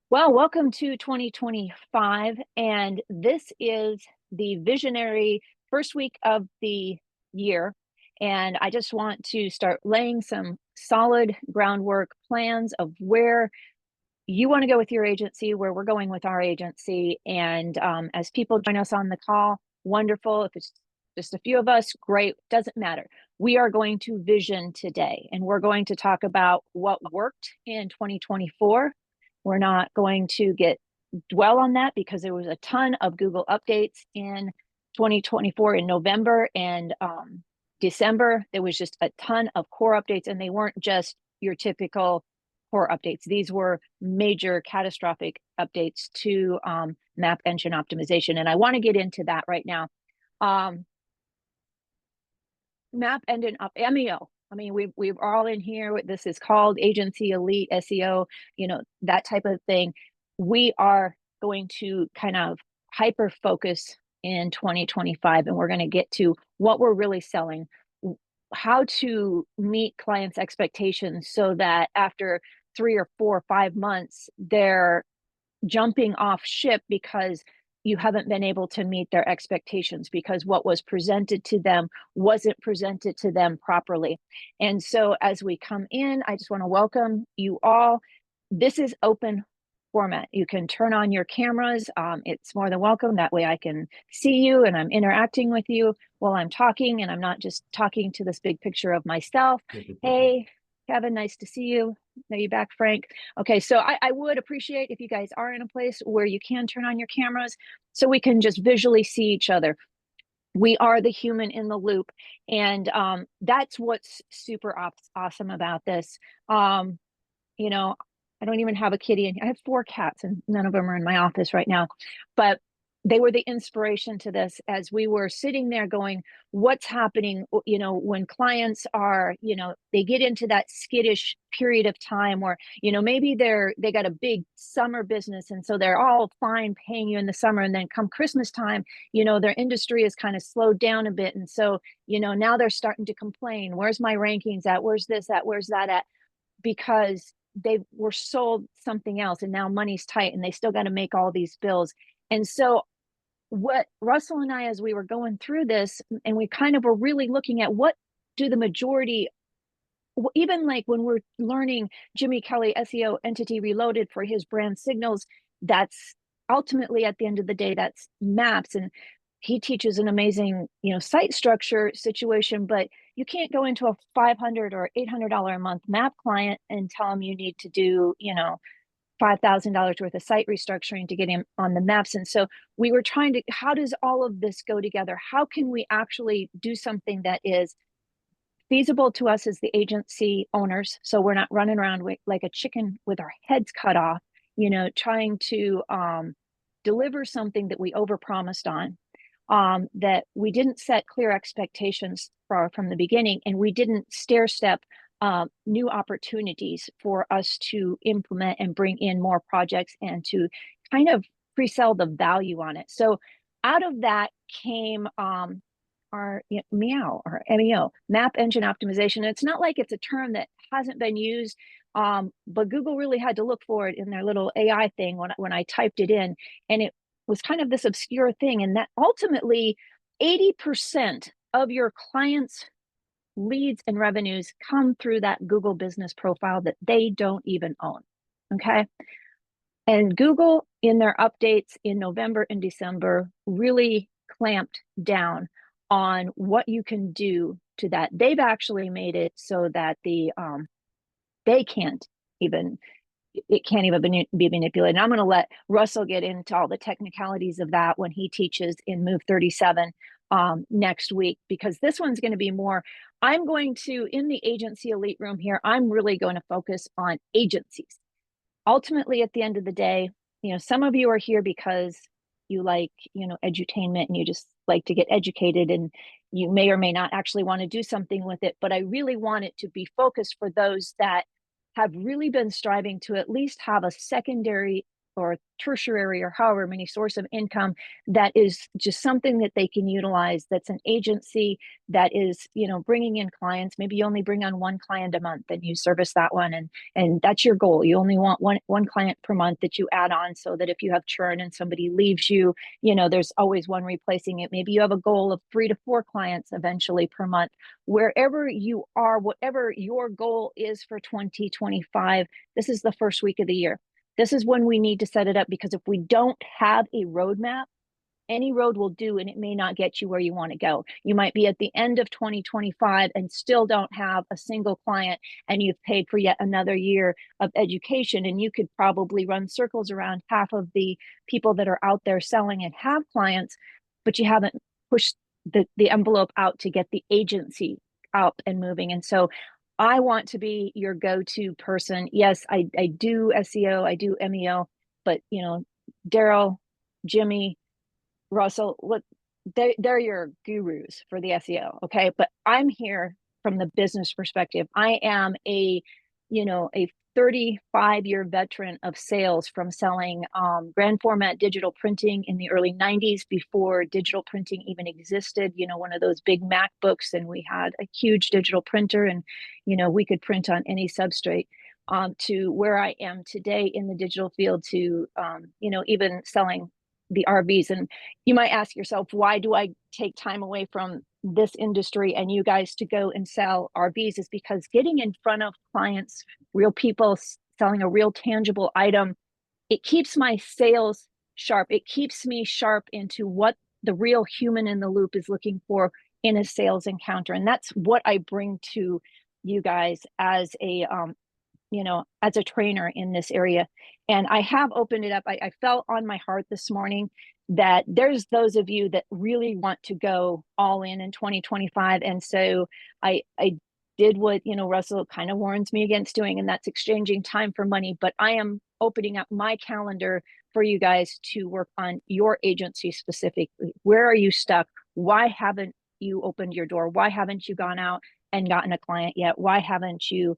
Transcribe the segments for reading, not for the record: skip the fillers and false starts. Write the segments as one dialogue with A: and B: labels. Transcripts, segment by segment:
A: Well, welcome to 2025, and this is the visionary first week of the year. And I just want to start laying some solid groundwork plans of where you want to go with your agency, where we're going with our agency. And as people join us on the call, wonderful. If it's just a few of us, great, doesn't matter. We are going to vision today, and we're going to talk about what worked in 2024. We're not going to dwell on that because there was a ton of Google updates in 2024 in November and December. There was just a ton of core updates, and they weren't just your typical core updates. These were major catastrophic updates to map engine optimization. And I want to get into that right now. Map engine MEO. I mean, we've all in here. This is called Agency Elite SEO, that type of thing. We are going to kind of hyper focus in 2025, and we're going to get to what we're really selling, how to meet clients' expectations so that after 3 or 4 or 5 months, they're jumping off ship because you haven't been able to meet their expectations because what was presented to them wasn't presented to them properly. And so as we come in, I just want to welcome you all. This is open format. You can turn on your cameras. It's more than welcome. That way I can see you and I'm interacting with you while I'm talking, and I'm not just talking to this big picture of myself. Hey, Kevin, nice to see you. Are you back, Frank? Okay, so I would appreciate if you guys are in a place where you can turn on your cameras so we can just visually see each other. We are the human in the loop, and that's what's super awesome about this. You know, I don't even have a kitty, and I have 4 cats, and none of them are in my office right now. But they were the inspiration to this as we were sitting there going, what's happening, when clients are, they get into that skittish period of time where, maybe they got a big summer business. And so they're all fine paying you in the summer. And then come Christmas time, their industry is kind of slowed down a bit. And so, now they're starting to complain, where's my rankings at? Where's this at? Where's that at? Because they were sold something else and now money's tight and they still got to make all these bills. And so what Russell and I, as we were going through this, and we kind of were really looking at what do the majority, even like when we're learning Jimmy Kelley SEO Entity Reloaded for his brand signals, that's ultimately at the end of the day, that's maps. And he teaches an amazing, site structure situation, but you can't go into a $500 or $800 a month map client and tell them you need to do, $5,000 worth of site restructuring to get him on the maps. And so we were trying to, how does all of this go together? How can we actually do something that is feasible to us as the agency owners? So we're not running around like a chicken with our heads cut off, trying to deliver something that we overpromised on, that we didn't set clear expectations from the beginning, and we didn't stair step new opportunities for us to implement and bring in more projects and to kind of pre-sell the value on it. So out of that came our MEO or MEO, map engine optimization. And it's not like it's a term that hasn't been used, but Google really had to look for it in their little AI thing when I typed it in, and it was kind of this obscure thing. And that ultimately 80% of your clients' leads and revenues come through that Google business profile that they don't even own. Okay. And Google, in their updates in November and December, really clamped down on what you can do to that. They've actually made it so that they can't even, it can't even be manipulated. And I'm going to let Russell get into all the technicalities of that when he teaches in Move 37 next week, because this one's going to be more, I'm going to, in the agency elite room here, I'm really going to focus on agencies. Ultimately, at the end of the day, some of you are here because you like, edutainment, and you just like to get educated, and you may or may not actually want to do something with it. But I really want it to be focused for those that have really been striving to at least have a secondary or tertiary or however many source of income that is just something that they can utilize, that's an agency that is, you know, bringing in clients. Maybe you only bring on one client a month and you service that one, and that's your goal. You only want one client per month that you add on, so that if you have churn and somebody leaves you, you know, there's always one replacing it. Maybe you have a goal of 3 to 4 clients eventually per month. Wherever you are, whatever your goal is for 2025, this is the first week of the year. This is when we need to set it up, because if we don't have a roadmap, any road will do, and it may not get you where you want to go. You might be at the end of 2025 and still don't have a single client, and you've paid for yet another year of education, and you could probably run circles around half of the people that are out there selling and have clients, but you haven't pushed the envelope out to get the agency up and moving. And so I want to be your go-to person. Yes, I do SEO, I do MEO, but you know, Daryl, Jimmy, Russell, what they're your gurus for the SEO, okay? But I'm here from the business perspective. I am a, you know, a 35-year veteran of sales, from selling grand format digital printing in the early 90s, before digital printing even existed. You know, one of those big MacBooks, and we had a huge digital printer, and you know, we could print on any substrate. To where I am today in the digital field, to you know, even selling the RVs. And you might ask yourself, why do I take time away from this industry and you guys to go and sell RVs? Is because getting in front of clients, real people, selling a real tangible item, it keeps my sales sharp. It keeps me sharp into what the real human in the loop is looking for in a sales encounter. And that's what I bring to you guys as a you know, as a trainer in this area. And I have opened it up. I felt on my heart this morning that there's those of you that really want to go all in 2025. And so I did what, you know, Russell kind of warns me against doing, and that's exchanging time for money. But I am opening up my calendar for you guys to work on your agency specifically. Where are you stuck? Why haven't you opened your door? Why haven't you gone out and gotten a client yet? Why haven't you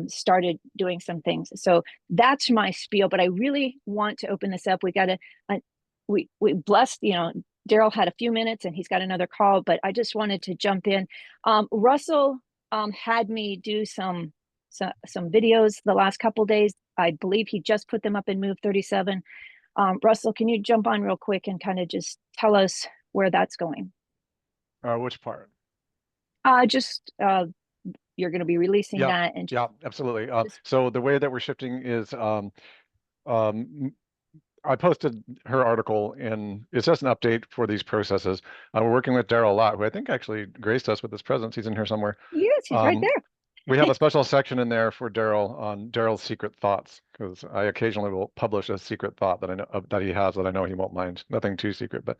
A: started doing some things? So that's my spiel. But I really want to open this up. We got we blessed, you know, Daryl had a few minutes and he's got another call, but I just wanted to jump in. Russell had me do some videos the last couple of days. I believe he just put them up in Move 37. Russell, can you jump on real quick and kind of just tell us where that's going?
B: Which part?
A: Just you're going to be releasing that, and
B: yeah, absolutely. So the way that we're shifting is I posted her article, and it's just an update for these processes. We're working with Daryl a lot, who I think actually graced us with his presence. He's in here somewhere.
A: yes, he's right there.
B: We have a special section in there for Daryl on Daryl's secret thoughts, because I occasionally will publish a secret thought that I know that he has that I know he won't mind. Nothing too secret, but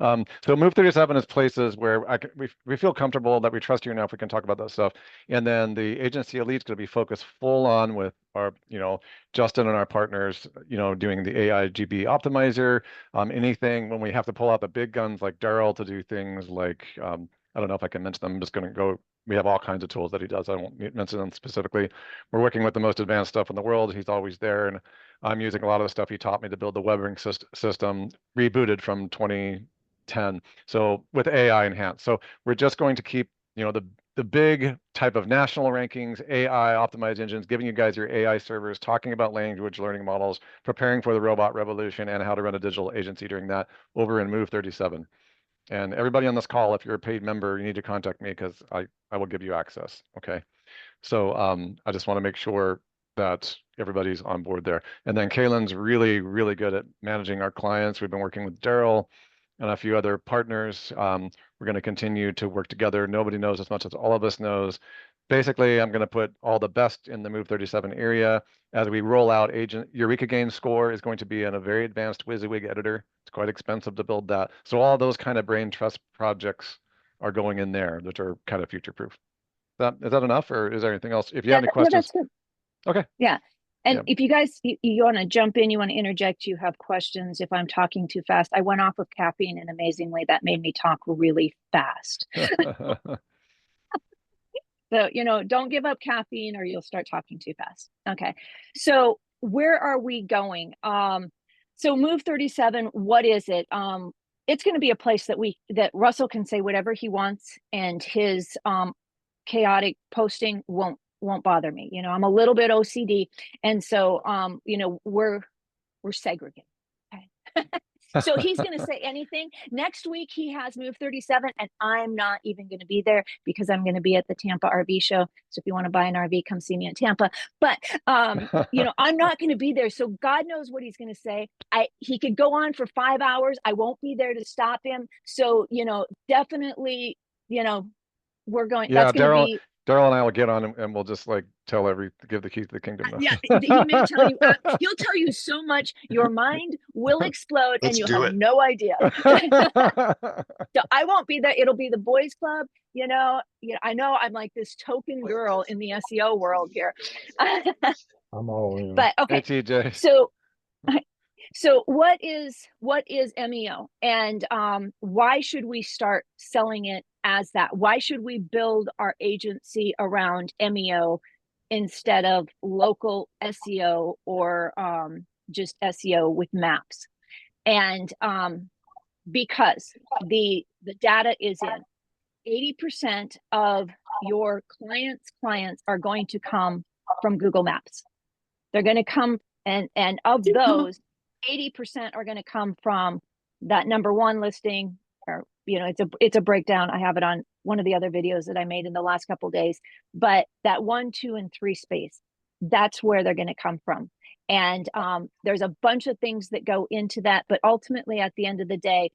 B: so Move 37 is places where we feel comfortable that we trust you enough we can talk about that stuff. And then the agency elite's going to be focused full on with our, you know, Justin and our partners, you know, doing the AI GB optimizer, anything when we have to pull out the big guns like Daryl to do things like I don't know if I can mention them. I'm just going to go. We have all kinds of tools that he does. I won't mention them specifically. We're working with the most advanced stuff in the world. He's always there. And I'm using a lot of the stuff he taught me to build the webbing system, rebooted from 2010. So with AI enhanced. So we're just going to keep, you know, the big type of national rankings, AI optimized engines, giving you guys your AI servers, talking about language learning models, preparing for the robot revolution and how to run a digital agency during that over in Move 37. And everybody on this call, if you're a paid member, you need to contact me because I will give you access. Okay. So I just want to make sure that everybody's on board there. And then Kaylin's really, really good at managing our clients. We've been working with Daryl and a few other partners. We're going to continue to work together. Nobody knows as much as all of us knows. Basically, I'm going to put all the best in the Move 37 area. As we roll out, Agent Eureka Gain Score is going to be in a very advanced WYSIWYG editor. It's quite expensive to build that. So all those kind of brain trust projects are going in there that are kind of future proof. Is that enough, or is there anything else? If you have any
A: No,
B: questions,
A: that's good.
B: okay.
A: Yeah. And
B: Yeah.
A: if you guys, you want to jump in, you want to interject, you have questions, if I'm talking too fast, I went off of caffeine, and amazingly, that made me talk really fast. So, you know, don't give up caffeine or you'll start talking too fast. Okay. So where are we going? So Move 37, what is it? It's going to be a place that Russell can say whatever he wants, and his chaotic posting won't bother me. You know, I'm a little bit OCD, and so you know, we're segregated. Okay. So he's going to say anything. Next week he has Move 37, and I'm not even going to be there because I'm going to be at the Tampa RV show. So if you want to buy an RV, come see me in Tampa. But you know, I'm not going to be there. So God knows what he's going to say. He could go on for 5 hours. I won't be there to stop him. So, you know, definitely, you know,
B: Yeah,
A: that's going to be.
B: Daryl and I will get on and we'll just like give the keys to the kingdom.
A: Yeah, he may tell you, he'll tell you so much, your mind will explode and
C: Let's
A: you'll
C: do
A: have
C: it.
A: no idea. So I won't be there. It'll be the boys club. You know, I know I'm like this token girl in the SEO world here.
D: I'm all in.
A: But
B: Hey,
A: okay,
B: TJ.
A: so what is MEO, and why should we start selling it as that? Why should we build our agency around MEO instead of local SEO or just SEO with maps? And because the data is in, 80% of your clients are going to come from Google Maps. They're going to come, and of those, 80% are going to come from that number one listing, or you know, it's a breakdown. I have it on one of the other videos that I made in the last couple of days. But that 1, 2, and 3 space, that's where they're going to come from. And there's a bunch of things that go into that, but ultimately, at the end of the day,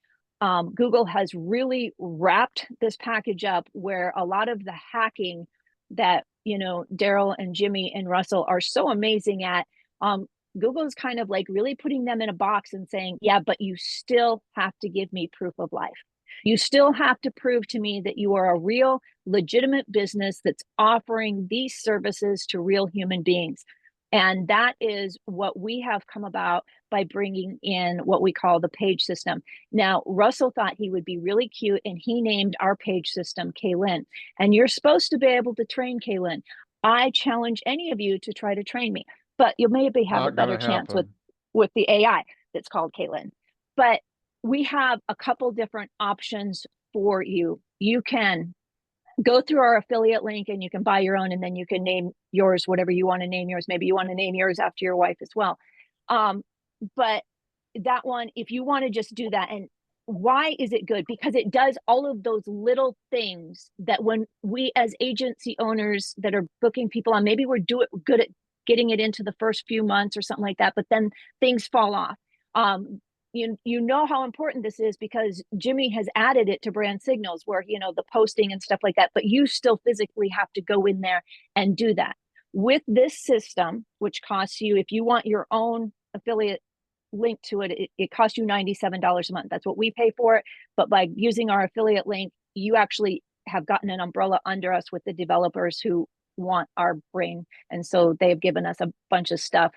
A: Google has really wrapped this package up where a lot of the hacking that, you know, Daryl and Jimmy and Russell are so amazing at, Google's kind of like really putting them in a box and saying, yeah, but you still have to give me proof of life. You still have to prove to me that you are a real, legitimate business that's offering these services to real human beings. And that is what we have come about by bringing in what we call the page system. Now, Russell thought he would be really cute, and he named our page system Kaylin. And you're supposed to be able to train Kaylin. I challenge any of you to try to train me, but you maybe have
B: Not
A: a better
B: gonna
A: chance
B: happen.
A: with the AI that's called Kaylin. But we have a couple different options for you. You can go through our affiliate link and you can buy your own, and then you can name yours whatever you want to name yours. Maybe you want to name yours after your wife as well. But that one, if you want to just do that, and why is it good? Because it does all of those little things that when we as agency owners that are booking people on, maybe we're good at getting it into the first few months or something like that, but then things fall off. You know how important this is because Jimmy has added it to brand signals where, you know, the posting and stuff like that, but you still physically have to go in there and do that. With this system, which costs you, if you want your own affiliate link to it, it costs you $97 a month. That's what we pay for it. But by using our affiliate link, you actually have gotten an umbrella under us with the developers who want our brain. And so they've given us a bunch of stuff.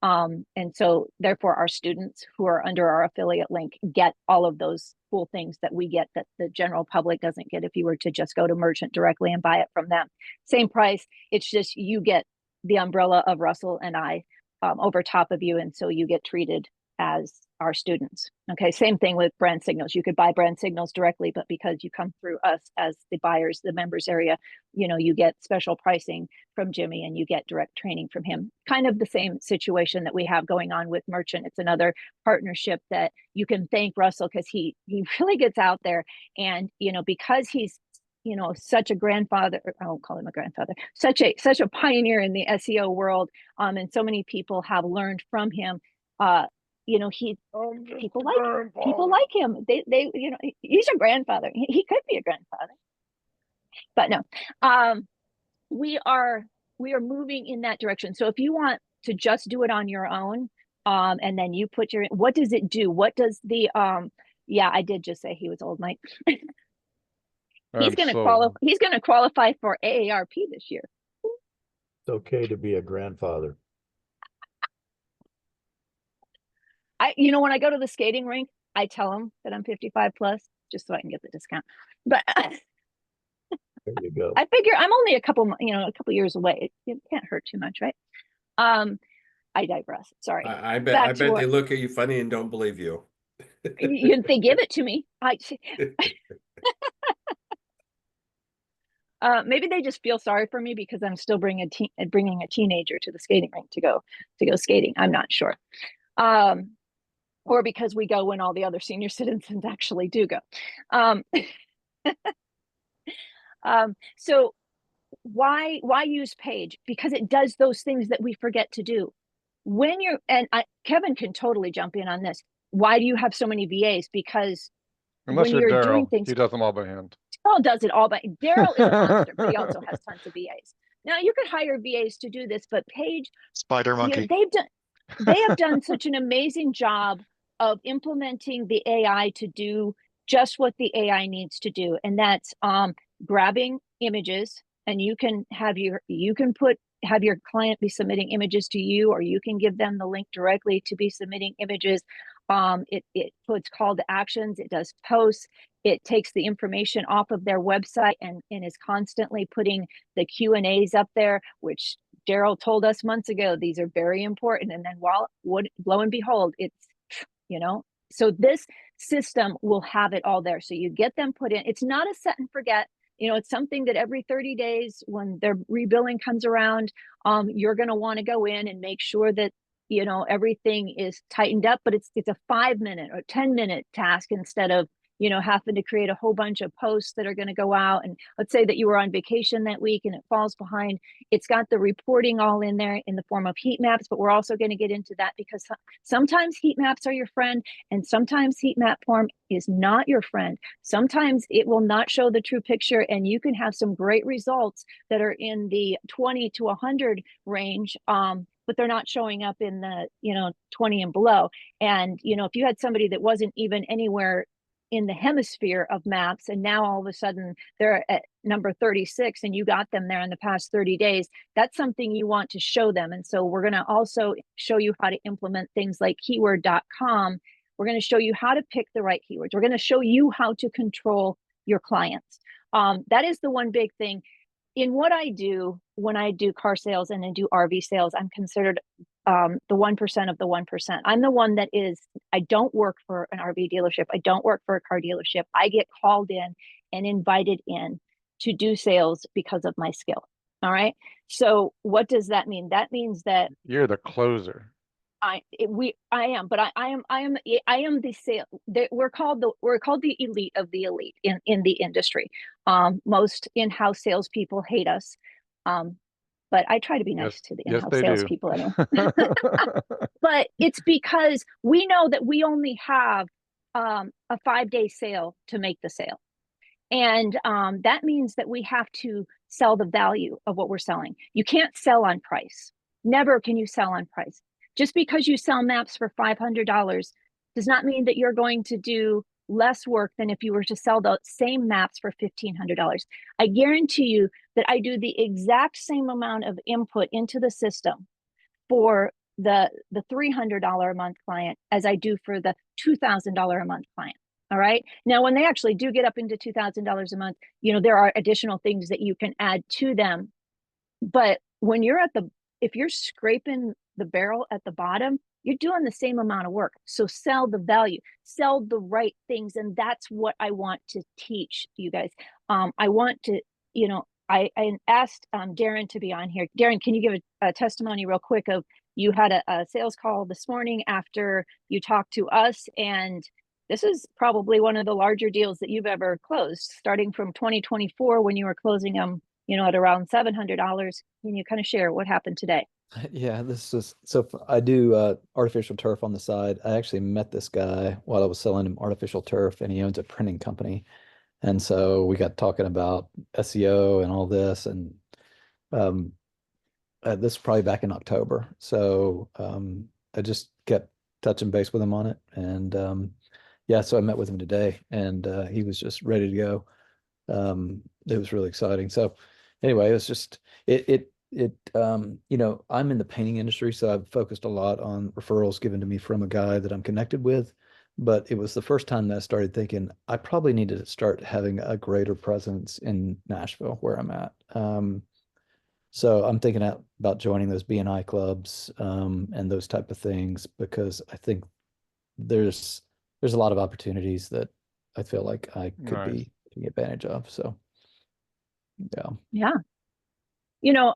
A: And so therefore our students who are under our affiliate link get all of those cool things that we get that the general public doesn't get if you were to just go to merchant directly and buy it from them. Same price. It's just you get the umbrella of Russell and I over top of you. And so you get treated as our students. Okay, same thing with brand signals. You could buy brand signals directly, but because you come through us as the buyers, the members area, you know, you get special pricing from Jimmy and you get direct training from him. Kind of the same situation that we have going on with merchant. It's another partnership that you can thank Russell because he really gets out there, and you know, because he's, you know, such a grandfather, I won't call him a grandfather, such a pioneer in the SEO world, and so many people have learned from him. You know, people like him. They you know, he's a grandfather. He could be a grandfather, but no. We are moving in that direction. So if you want to just do it on your own, and then you put your, what does it do? What does the yeah, I did just say he was old, Mike. He's going to qualify for AARP this year.
D: It's okay to be a grandfather.
A: You know, when I go to the skating rink, I tell them that I'm 55 plus just so I can get the discount. But
D: There you go.
A: I figure I'm only a couple years away. It can't hurt too much, right? I digress. Sorry.
C: I bet
A: Back to
C: they look at you funny and don't believe you.
A: they give it to me. Maybe they just feel sorry for me because I'm still bringing a teenager to the skating rink to go skating. I'm not sure. Or because we go when all the other senior citizens actually do go. So why use Page? Because it does those things that we forget to do. When you're, Kevin can totally jump in on this. Why do you have so many VAs? Because
B: Unless
A: when
B: you're
A: you're doing
B: Daryl,
A: things,
B: he does them all by hand.
A: Daryl does it all, but Daryl is a monster, but he also has tons of VAs. Now you could hire VAs to do this, but Page,
E: Spider Monkey.
A: they have done such an amazing job of implementing the AI to do just what the AI needs to do, and that's grabbing images, and you can have your client be submitting images to you, or you can give them the link directly to be submitting images. It puts call to actions, it does posts, it takes the information off of their website and is constantly putting the Q&As up there, which Daryl told us months ago, these are very important. And then lo and behold, it's, so this system will have it all there. So you get them put in. It's not a set and forget. It's something that every 30 days when their rebilling comes around, you're going to want to go in and make sure that, everything is tightened up, but it's a 5-minute or 10-minute task instead of, having to create a whole bunch of posts that are going to go out. And let's say that you were on vacation that week and it falls behind. It's got the reporting all in there in the form of heat maps, but we're also going to get into that because sometimes heat maps are your friend and sometimes heat map form is not your friend. Sometimes it will not show the true picture and you can have some great results that are in the 20 to 100 range. But they're not showing up in the, 20 and below. And, if you had somebody that wasn't even anywhere in the hemisphere of maps, and now all of a sudden they're at number 36 and you got them there in the past 30 days, that's something you want to show them. And so we're going to also show you how to implement things like keyword.com. We're going to show you how to pick the right keywords. We're going to show you how to control your clients. That is the one big thing. In what I do, when I do car sales and I do RV sales, I'm considered the 1% of the 1%. I'm the one that I don't work for an RV dealership. I don't work for a car dealership. I get called in and invited in to do sales because of my skill. All right. So what does that mean? That means that
B: You're the closer.
A: I am the sale. We're called the elite of the elite in the industry. Most in-house salespeople hate us. But I try to be nice to the in-house salespeople anyway. But it's because we know that we only have a 5-day sale to make the sale. And that means that we have to sell the value of what we're selling. You can't sell on price. Never can you sell on price. Just because you sell maps for $500 does not mean that you're going to do less work than if you were to sell the same maps for $1,500. I guarantee you that I do the exact same amount of input into the system for the $300 a month client as I do for the $2,000 a month client. All right. Now, when they actually do get up into $2,000 a month, there are additional things that you can add to them. But when you're if you're scraping the barrel at the bottom, you're doing the same amount of work. So sell the value, sell the right things. And that's what I want to teach you guys. I want to, I asked Darren to be on here. Darren, can you give a testimony real quick of you had a sales call this morning after you talked to us, and this is probably one of the larger deals that you've ever closed, starting from 2024 when you were closing them, at around $700. Can you kind of share what happened today?
F: Yeah, I do artificial turf on the side. I actually met this guy while I was selling him artificial turf, and he owns a printing company. And so we got talking about SEO and all this, and this was probably back in October. So I just kept touching base with him on it. And yeah, so I met with him today, and he was just ready to go. It was really exciting. So anyway, it was just, I'm in the painting industry, so I've focused a lot on referrals given to me from a guy that I'm connected with. But it was the first time that I started thinking I probably need to start having a greater presence in Nashville, where I'm at. So I'm thinking about joining those BNI clubs and those type of things, because I think there's a lot of opportunities that I feel like I could
B: Nice.
F: be taking advantage of. So yeah.
A: Yeah. You know,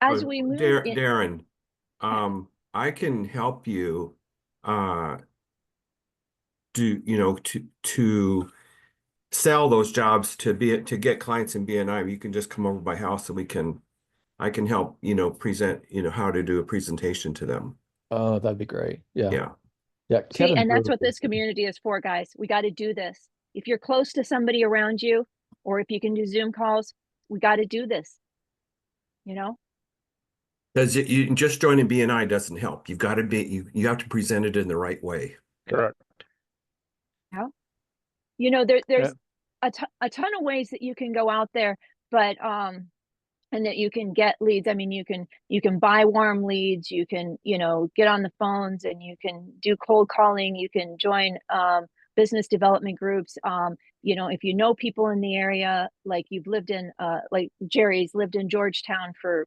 A: as we move in,
C: Darren, I can help you to sell those jobs to get clients in BNI. You can just come over to my house and I can help, present, how to do a presentation to them.
F: Oh, that'd be great. Yeah.
C: Yeah.
F: Yeah.
A: see,
F: Kevin's
A: and that's
F: really
A: what this
F: good.
A: community is for, guys. We got to do this. If you're close to somebody around you, or if you can do Zoom calls, we got to do this. You know?
C: Because you just joining BNI doesn't help. You've got to you have to present it in the right way.
B: Correct.
A: Yeah. You know, there's
B: Yeah.
A: a ton of ways that you can go out there, but and that you can get leads. I mean, you can buy warm leads, you can, get on the phones, and you can do cold calling, you can join business development groups. If you know people in the area, like you've lived in like Jerry's lived in Georgetown for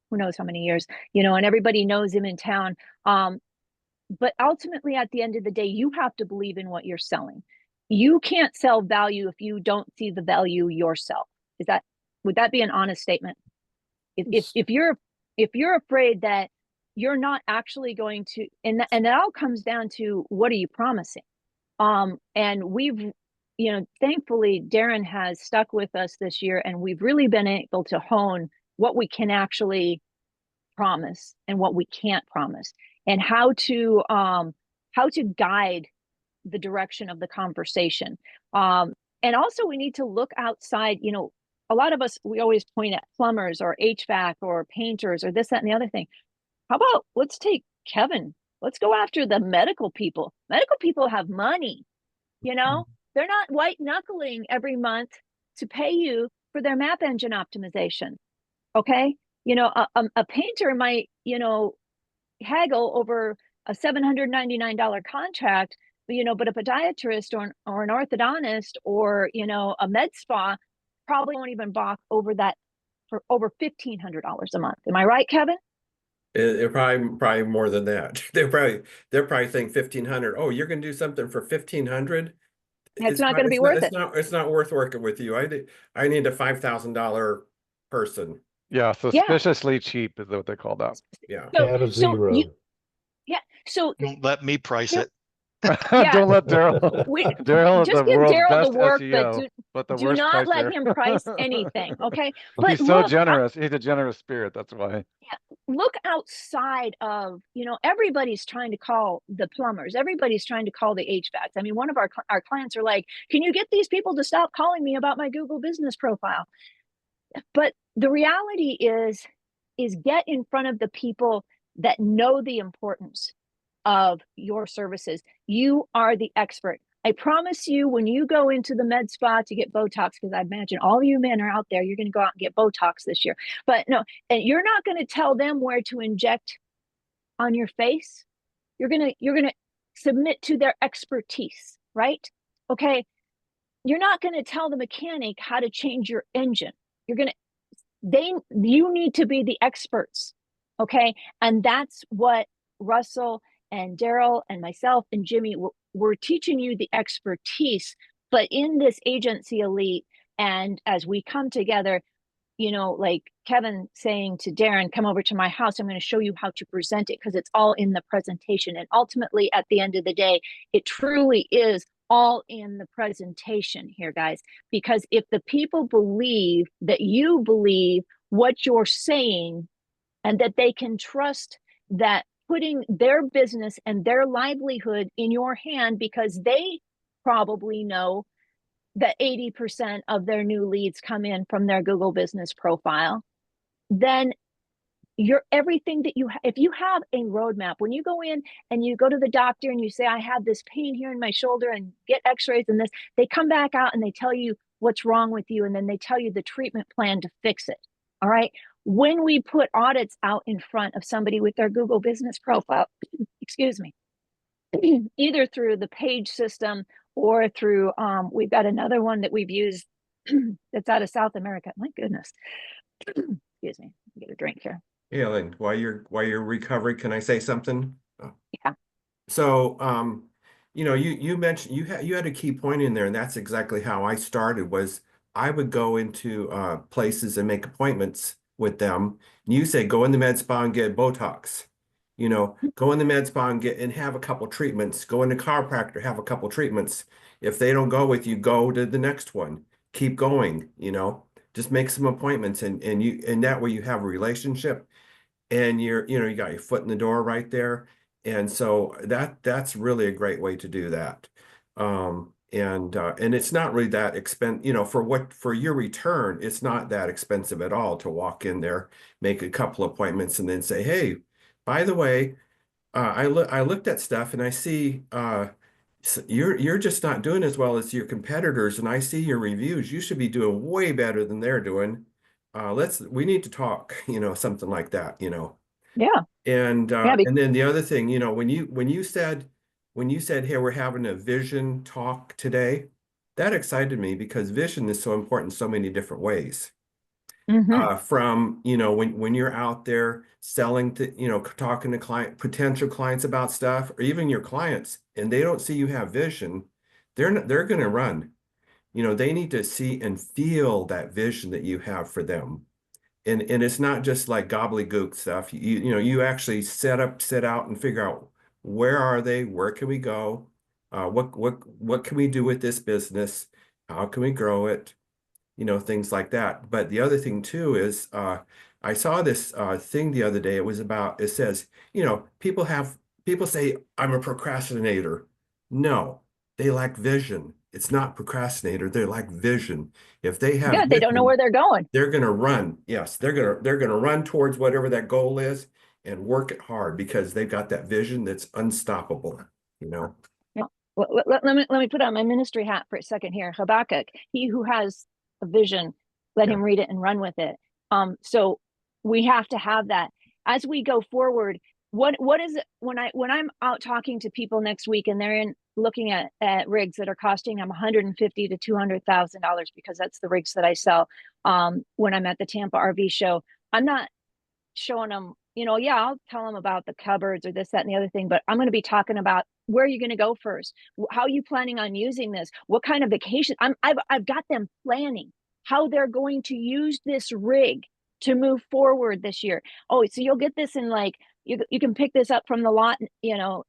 A: who knows how many years, and everybody knows him in town. But ultimately, at the end of the day, you have to believe in what you're selling. You can't sell value if you don't see the value yourself. Would that be an honest statement? If you're afraid that you're not actually going to, and it all comes down to, what are you promising? And we've, thankfully, Darren has stuck with us this year, and we've really been able to hone what we can actually promise and what we can't promise, and how to guide the direction of the conversation. And also, we need to look outside. A lot of us, we always point at plumbers or HVAC or painters or this, that, and the other thing. How about, let's take Kevin? Let's go after the medical people. Medical people have money. They're not white knuckling every month to pay you for their map engine optimization. Okay. A painter might, haggle over a $799 contract, but a podiatrist or an orthodontist or, a med spa probably won't even balk over that for over $1,500 a month. Am I right, Kevin?
C: It probably more than that. They're probably saying 1,500. Oh, you're going to do something for 1,500?
A: It's not going to be worth it.
C: It's not worth working with you. I need a $5,000 person.
B: Yeah, suspiciously cheap is what they call that.
C: Yeah.
D: Add a zero.
A: So
E: Don't let me price it.
A: Yeah.
B: Don't let Daryl. Daryl is
A: just
B: the
A: give
B: world's
A: Daryl the
B: best
A: work,
B: SEO, but the
A: do
B: worst
A: not let
B: pricer.
A: him price anything. Okay. But
B: He's so
A: look,
B: generous. He's a generous spirit. That's why.
A: look outside of, everybody's trying to call the plumbers. Everybody's trying to call the HVACs. I mean, one of our clients are like, can you get these people to stop calling me about my Google business profile? But the reality is get in front of the people that know the importance of your services. You are the expert. I promise you, when you go into the med spa to get Botox, because I imagine all you men are out there, you're going to go out and get Botox this year. But no, and you're not going to tell them where to inject on your face. You're going to submit to their expertise, right? Okay. You're not going to tell the mechanic how to change your engine. You need to be the experts. Okay. And that's what Russell and Daryl and myself and Jimmy, we're teaching you the expertise. But in this agency elite, and as we come together, like Kevin saying to Darren, come over to my house, I'm going to show you how to present it, because it's all in the presentation. And ultimately, at the end of the day, it truly is all in the presentation here, guys. Because if the people believe that you believe what you're saying, and that they can trust that putting their business and their livelihood in your hand, because they probably know that 80% of their new leads come in from their Google business profile, then you're everything that if you have a roadmap, when you go in and you go to the doctor and you say, I have this pain here in my shoulder, and get x-rays and this, they come back out and they tell you what's wrong with you. And then they tell you the treatment plan to fix it. All right. When we put audits out in front of somebody with their Google business profile, excuse me, either through the page system or through, we've got another one that we've used that's out of South America. My goodness. Excuse me, get a drink here.
C: Yeah, and while you're recovering, can I say something?
A: Yeah.
C: So, you know, you mentioned you had a key point in there, and that's exactly how I started. Was I would go into places and make appointments with them. And you say go in the med spa and get Botox. You know, go in the med spa and have a couple treatments. Go in the chiropractor, have a couple treatments. If they don't go with you, go to the next one. Keep going. You know, just make some appointments, and that way you have a relationship, and you got your foot in the door right there. And so that's really a great way to do that. And it's not really that expensive, you know, for your return, it's not that expensive at all to walk in there, make a couple appointments, and then say, hey, by the way, I looked at stuff and I see you're just not doing as well as your competitors, and I see your reviews. You should be doing way better than they're doing. We need to talk, you know, something like that, you know.
A: Yeah.
C: And
A: Yeah.
C: and then the other thing, you know, when you said, hey, we're having a vision talk today, that excited me because vision is so important in so many different ways. From, you know, when you're out there selling to, you know, talking to potential clients about stuff, or even your clients, and they don't see you have vision, they're going to run. You know, they need to see and feel that vision that you have for them. And it's not just like gobbledygook stuff. You know, you actually set out and figure out, where are they? Where can we go? What can we do with this business? How can we grow it? You know, things like that. But the other thing too is, I saw this thing the other day. It says, you know, people say I'm a procrastinator. No, they lack vision. It's not procrastinator. They lack vision. If they have
A: Yeah. They don't know
C: vision,
A: where they're going.
C: they're going to run. Yes, they're going to run towards whatever that goal is and work it hard because they've got that vision that's unstoppable, you know.
A: Yeah. Well, let me put on my ministry hat for a second here. Habakkuk, he who has a vision, let
C: Yeah.
A: him read it and run with it. So we have to have that as we go forward. What is it when I'm out talking to people next week and they're looking at rigs that are costing them $150,000 to $200,000, because that's the rigs that I sell. When I'm at the Tampa RV show, I'm not showing them, you know, yeah, I'll tell them about the cupboards or this, that, and the other thing, but I'm going to be talking about where are you going to go first? How are you planning on using this? What kind of vacation? I've got them planning how they're going to use this rig to move forward this year. Oh, so you'll get this in like, you can pick this up from the lot, you know,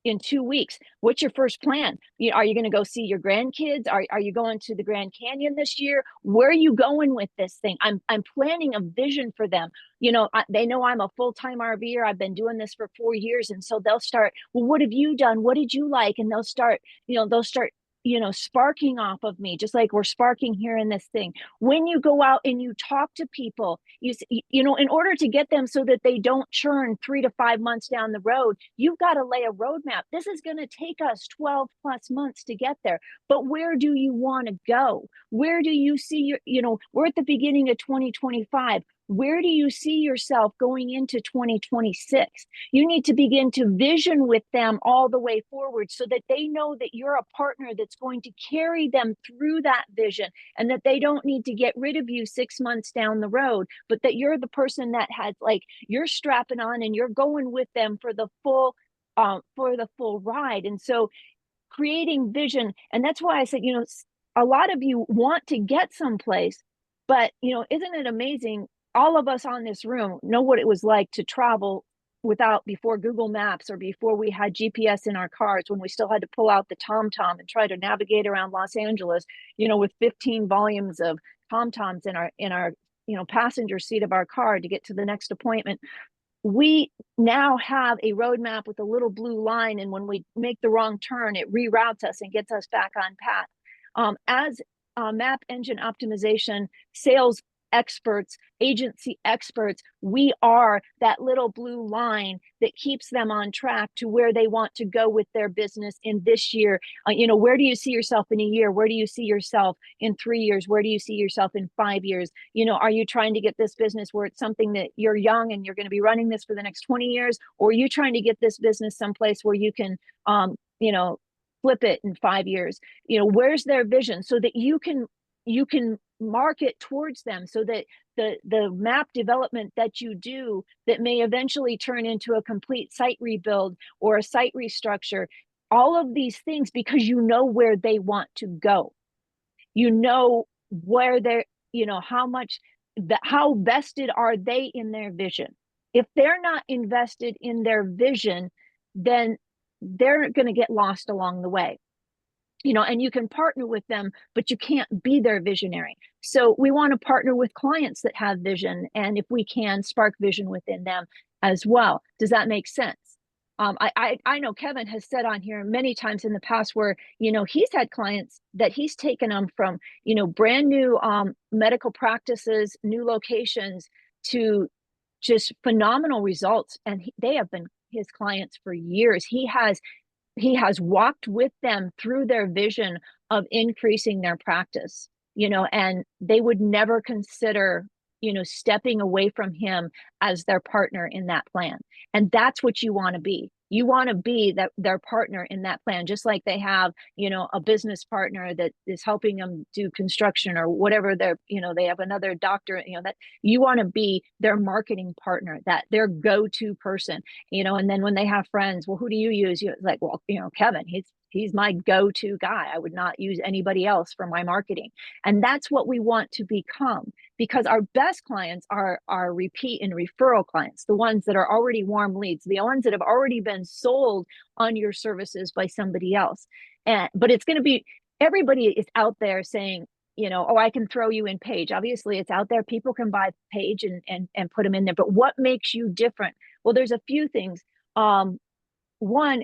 A: in 2 weeks. What's your first plan? Are you going to go see your grandkids? Are you going to the Grand Canyon this year? Where are you going with this thing? I'm planning a vision for them. You know, they know I'm a full-time RVer. I've been doing this for 4 years. And so they'll start, well, what have you done? What did you like? And they'll start, sparking off of me, just like we're sparking here in this thing. When you go out and you talk to people, in order to get them so that they don't churn 3 to 5 months down the road, you've got to lay a roadmap. This is going to take us 12 plus months to get there. But where do you want to go? Where do you see we're at the beginning of 2025. Where do you see yourself going into 2026? You need to begin to vision with them all the way forward so that they know that you're a partner that's going to carry them through that vision, and that they don't need to get rid of you 6 months down the road, but that you're the person that has, like, you're strapping on and you're going with them for the full ride. And so creating vision, and that's why I said, a lot of you want to get someplace, but isn't it amazing? All of us on this room know what it was like to travel before Google Maps, or before we had GPS in our cars, when we still had to pull out the TomTom and try to navigate around Los Angeles, with 15 volumes of TomToms in our passenger seat of our car to get to the next appointment. We now have a roadmap with a little blue line, and when we make the wrong turn, it reroutes us and gets us back on path. As map engine optimization sales experts, agency experts, we are that little blue line that keeps them on track to where they want to go with their business in this year. Where do you see yourself in a year? Where do you see yourself in 3 years? Where do you see yourself in 5 years? Are you trying to get this business where it's something that you're young and you're going to be running this for the next 20 years? Or are you trying to get this business someplace where you can, flip it in 5 years? Where's their vision, so that you can market towards them, so that the map development that you do that may eventually turn into a complete site rebuild or a site restructure, all of these things, because you know where they want to go. You know where they're, how vested are they in their vision. If they're not invested in their vision, then they're going to get lost along the way. And you can partner with them, but you can't be their visionary. So we want to partner with clients that have vision, and if we can, spark vision within them as well. Does that make sense? I know Kevin has said on here many times in the past where, he's had clients that he's taken them from, brand new medical practices, new locations, to just phenomenal results. And they have been his clients for years. He has walked with them through their vision of increasing their practice, and they would never consider, stepping away from him as their partner in that plan. And that's what you want to be. You want to be their partner in that plan, just like they have, a business partner that is helping them do construction or whatever. They have another doctor, that you want to be their marketing partner, that their go-to person, and then when they have friends, well, who do you use? You're like, well, Kevin, he's my go-to guy. I would not use anybody else for my marketing. And that's what we want to become, because our best clients are repeat and referral clients, the ones that are already warm leads, the ones that have already been sold on your services by somebody else. But it's going to be, everybody is out there saying, oh, I can throw you in Page. Obviously it's out there. People can buy Page and put them in there. But what makes you different? Well, there's a few things. One,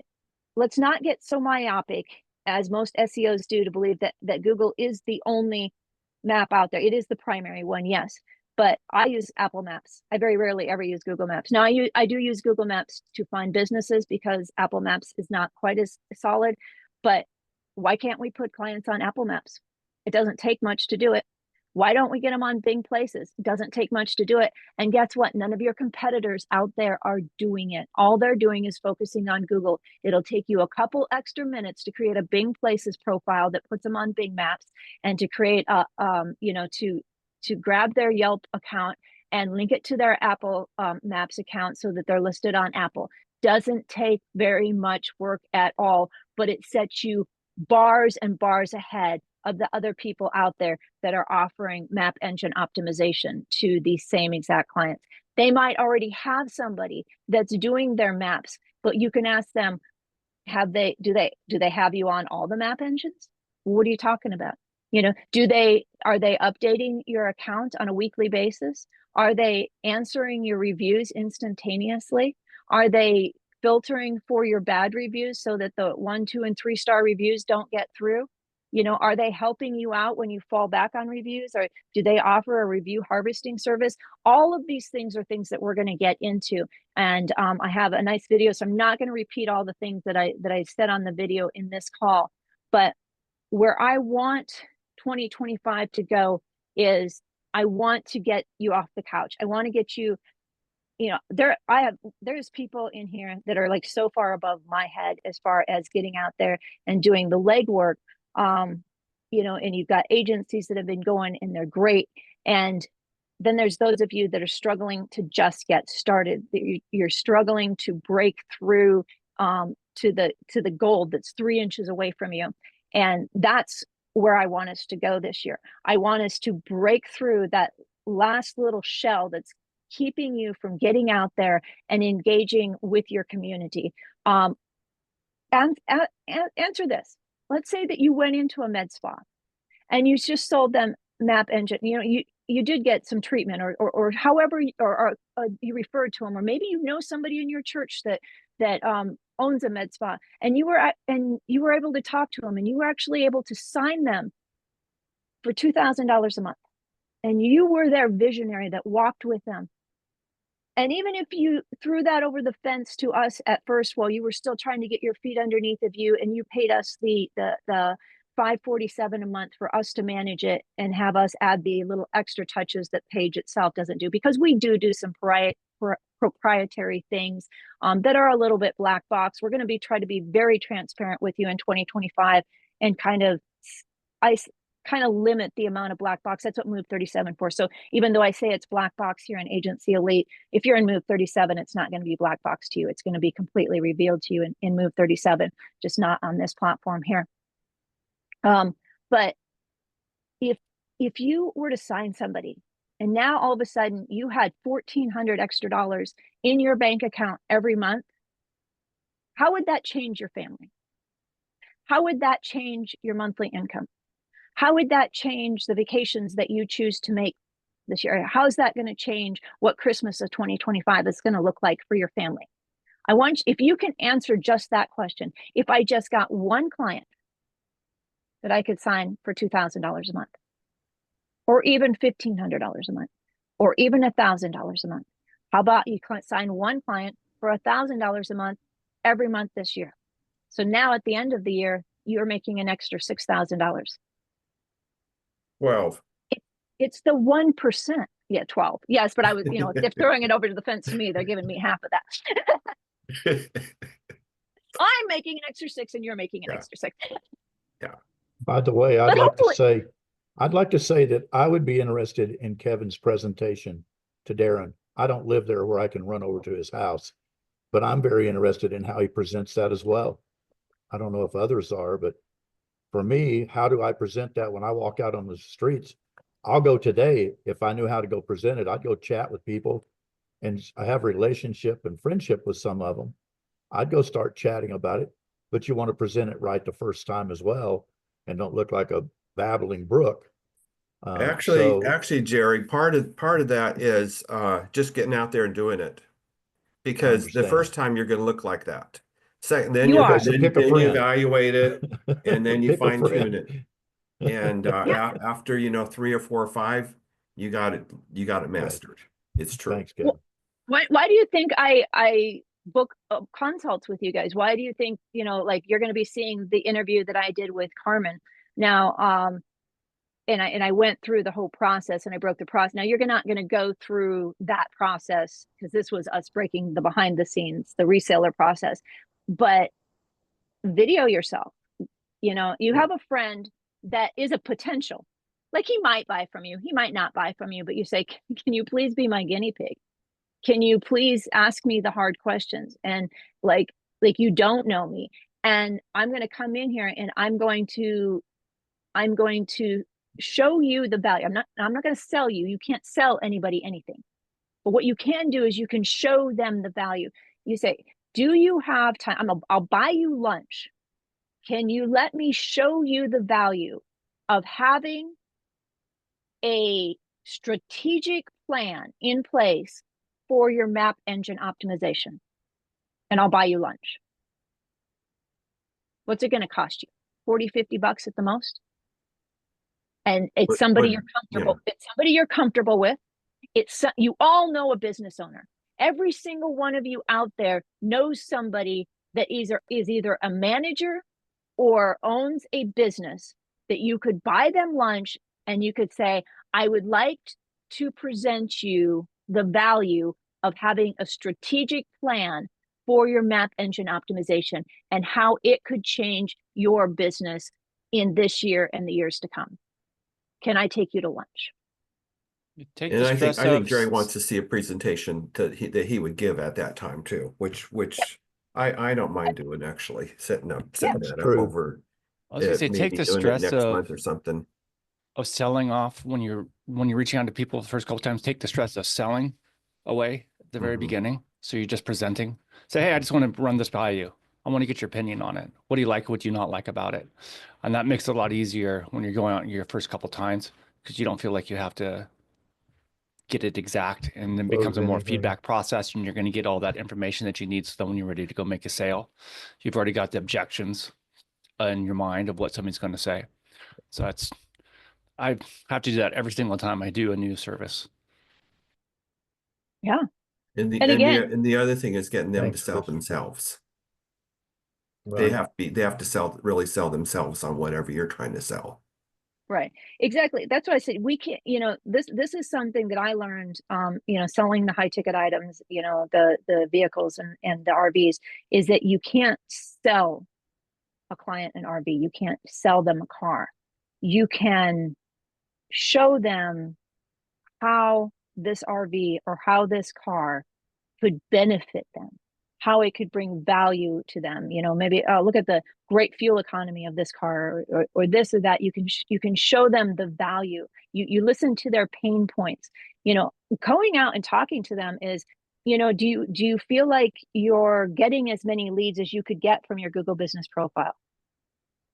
A: let's not get so myopic as most SEOs do to believe that Google is the only map out there. It is the primary one, yes, but I use Apple Maps. I very rarely ever use Google Maps. Now I do use Google Maps to find businesses because Apple Maps is not quite as solid, but why can't we put clients on Apple Maps? It doesn't take much to do it. Why don't we get them on Bing Places? It doesn't take much to do it. And guess what? None of your competitors out there are doing it. All they're doing is focusing on Google. It'll take you a couple extra minutes to create a Bing Places profile that puts them on Bing Maps, and to create to grab their Yelp account and link it to their Apple Maps account so that they're listed on Apple. Doesn't take very much work at all, but it sets you bars and bars ahead of the other people out there that are offering map engine optimization to these same exact clients. They might already have somebody that's doing their maps, but you can ask them, do they have you on all the map engines? What are you talking about? Are they updating your account on a weekly basis? Are they answering your reviews instantaneously? Are they filtering for your bad reviews so that the 1, 2, and 3-star reviews don't get through? Are they helping you out when you fall back on reviews? Or do they offer a review harvesting service? All of these things are things that we're going to get into. And I have a nice video, so I'm not going to repeat all the things that I said on the video in this call. But where I want 2025 to go is I want to get you off the couch. I want to get you, there's people in here that are like so far above my head as far as getting out there and doing the legwork. And you've got agencies that have been going and they're great. And then there's those of you that are struggling to just get started. You're struggling to break through to the gold that's 3 inches away from you. And that's where I want us to go this year. I want us to break through that last little shell that's keeping you from getting out there and engaging with your community. And answer this. Let's say that you went into a med spa and you just sold them map engine. You did get some treatment or however, or you referred to them, or maybe somebody in your church that owns a med spa, and you were able to talk to them, and you were actually able to sign them for $2,000 a month, and you were their visionary that walked with them. And even if you threw that over the fence to us at first, while you were still trying to get your feet underneath of you, and you paid us the $547 a month for us to manage it and have us add the little extra touches that Page itself doesn't do, because we do some proprietary things that are a little bit black box. We're going to try to be very transparent with you in 2025 and kind of kind of limit the amount of black box. That's what Move 37 for. So even though I say it's black box here in Agency Elite, if you're in Move 37, it's not going to be black box to you. It's going to be completely revealed to you in Move 37, just not on this platform here. But if you were to sign somebody and now all of a sudden you had $1,400 extra dollars in your bank account every month, how would that change your family? How would that change your monthly income? How would that change the vacations that you choose to make this year? How is that going to change what Christmas of 2025 is going to look like for your family? I want you, if you can answer just that question, if I just got one client that I could sign for $2,000 a month, or even $1,500 a month, or even $1,000 a month, how about you sign one client for $1,000 a month every month this year? So now at the end of the year, you're making an extra $6,000.
C: 12.
A: It's the 1%. Yeah, 12. Yes, but I was, if they're throwing it over to the fence to me, they're giving me half of that. I'm making an extra 6 and you're making an extra 6.
C: Yeah.
D: By the way,
A: But
D: I'd like to say that I would be interested in Kevin's presentation to Darren. I don't live there where I can run over to his house, but I'm very interested in how he presents that as well. I don't know if others are, but for me, how do I present that when I walk out on the streets? I'll go today. If I knew how to go present it, I'd go chat with people, and I have relationship and friendship with some of them. I'd go start chatting about it, but you want to present it right the first time as well, and don't look like a babbling brook.
C: Actually, Jerry, part of that is just getting out there and doing it, because the first time you're going to look like that. Second, then you evaluate it, and then you fine tune it. And after 3 or 4 or 5, you got it mastered. It's true.
D: Thanks, Kevin.
A: Why do you think I book consults with you guys? Why do you think like you're going to be seeing the interview that I did with Carmen now? And I went through the whole process and I broke the process. Now you're not going to go through that process because this was us breaking the behind the scenes, the reseller process. But video yourself. You have a friend that is a potential. Like he might buy from you, he might not buy from you, but you say, can you please be my guinea pig? Can you please ask me the hard questions? And like you don't know me, and I'm going to come in here and I'm going to show you the value. I'm not going to sell you. You can't sell anybody anything. But what you can do is you can show them the value. You say, do you have time? I'll buy you lunch. Can you let me show you the value of having a strategic plan in place for your map engine optimization? And I'll buy you lunch. What's it going to cost you? 40, 50 bucks at the most? And it's somebody you're comfortable. It's somebody you're comfortable with. You all know a business owner. Every single one of you out there knows somebody that is either a manager or owns a business that you could buy them lunch and you could say, I would like to present you the value of having a strategic plan for your map engine optimization and how it could change your business in this year and the years to come. Can I take you to lunch?
C: I think Jerry wants to see a presentation that he would give at that time too, which I don't mind doing, actually, setting that up over.
E: I was gonna say, take the stress
C: next month or something
E: of selling off when you're reaching out to people the first couple of times. Take the stress of selling away at the very beginning. So you're just presenting. Say, hey, I just want to run this by you. I want to get your opinion on it. What do you like? What do you not like about it? And that makes it a lot easier when you're going out your first couple of times, because you don't feel like you have to get it exact, and then becomes a more feedback process, and you're going to get all that information that you need. So then when you're ready to go make a sale, you've already got the objections in your mind of what somebody's going to say. So I have to do that every single time I do a new service.
A: Yeah.
C: And the other thing is getting them to sell themselves.
D: Right.
C: They have to really sell themselves on whatever you're trying to sell.
A: Right. Exactly. That's why I said we can't, this is something that I learned, selling the high ticket items, the vehicles and the RVs, is that you can't sell a client an RV. You can't sell them a car. you can show them how this RV or how this car could benefit them, how it could bring value to them. You know, maybe look at the great fuel economy of this car, or this or that. You can show them the value. You listen to their pain points. You know, going out and talking to them is, you know, do you feel like you're getting as many leads as you could get from your Google business profile?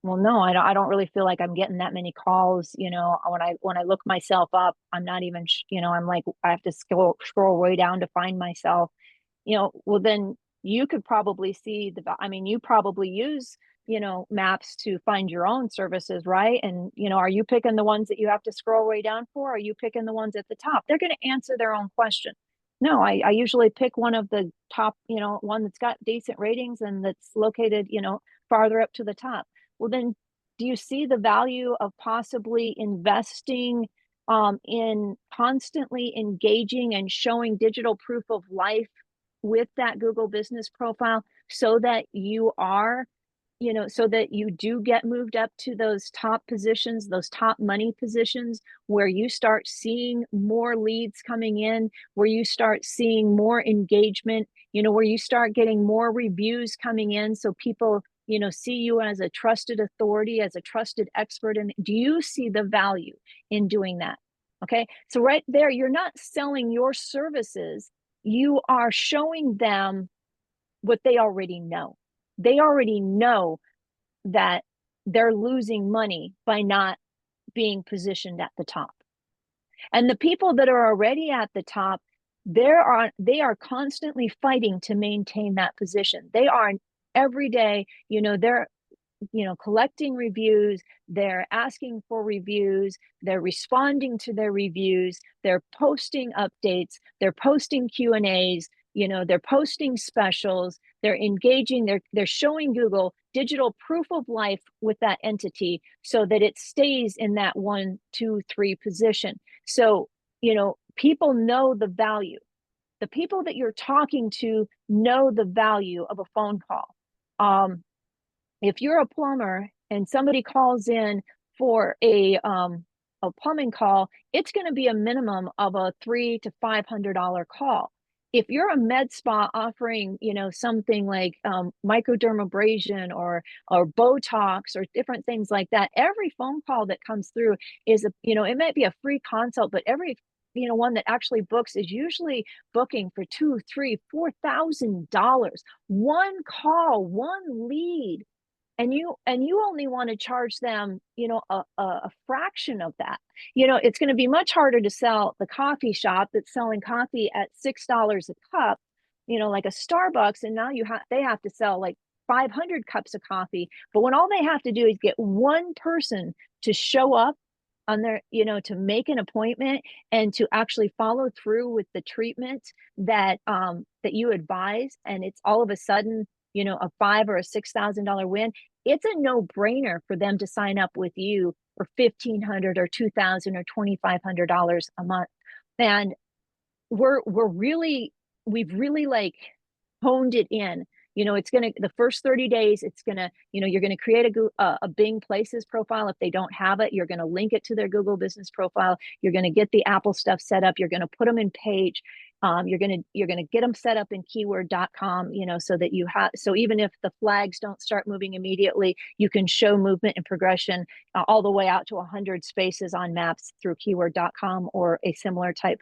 A: Well, no, I don't really feel like I'm getting that many calls. You know, when I look myself up, I'm not even, you know, I'm like, I have to scroll way down to find myself. You know, well, then you could probably see I mean, you probably use, you know, maps to find your own services, right? And, you know, are you picking the ones that you have to scroll way down for? Or are you picking the ones at the top? They're going to answer their own question. No, I usually pick one of the top, you know, one that's got decent ratings and that's located, you know, farther up to the top. Well, then do you see the value of possibly investing in constantly engaging and showing digital proof of life with that Google business profile, so that you are, you know, so that you do get moved up to those top positions, those top money positions, where you start seeing more leads coming in, where you start seeing more engagement, you know, where you start getting more reviews coming in, so people, you know, see you as a trusted authority, as a trusted expert. And do you see the value in doing that? Okay, so right there, you're not selling your services, you are showing them what they already know. They already know that they're losing money by not being positioned at the top. And the people that are already at the top, they are constantly fighting to maintain that position. They are every day, you know, they're, you know, collecting reviews, they're asking for reviews, they're responding to their reviews, they're posting updates, they're posting Q&As, you know, they're posting specials, they're engaging, they're showing Google digital proof of life with that entity so that it stays in that 1, 2, 3 position. So, you know, people know the value. The people that you're talking to know the value of a phone call. If you're a plumber and somebody calls in for a plumbing call, it's going to be a minimum of a $300 to $500 call. If you're a med spa offering, you know, something like microdermabrasion or Botox or different things like that, every phone call that comes through is a, you know, it might be a free consult, but every, you know, one that actually books is usually booking for $2,000, $3,000, $4,000. One call, one lead. And you only want to charge them, you know, a fraction of that. You know, it's going to be much harder to sell the coffee shop that's selling coffee at $6 a cup, you know, like a Starbucks, and now they have to sell like 500 cups of coffee. But when all they have to do is get one person to show up on their, you know, to make an appointment and to actually follow through with the treatment that that you advise, and it's all of a sudden, you know, a $5,000 or a $6,000 win. It's a no-brainer for them to sign up with you for $1,500 or $2,000 or $2,500 a month. And we've really like honed it in. You know, it's going to, the first 30 days, it's going to, you know, you're going to create a Bing Places profile. If they don't have it, you're going to link it to their Google business profile. You're going to get the Apple stuff set up. You're going to put them in Page. You're going to get them set up in keyword.com, you know, so that you have, so even if the flags don't start moving immediately, you can show movement and progression all the way out to 100 spaces on maps through keyword.com or a similar type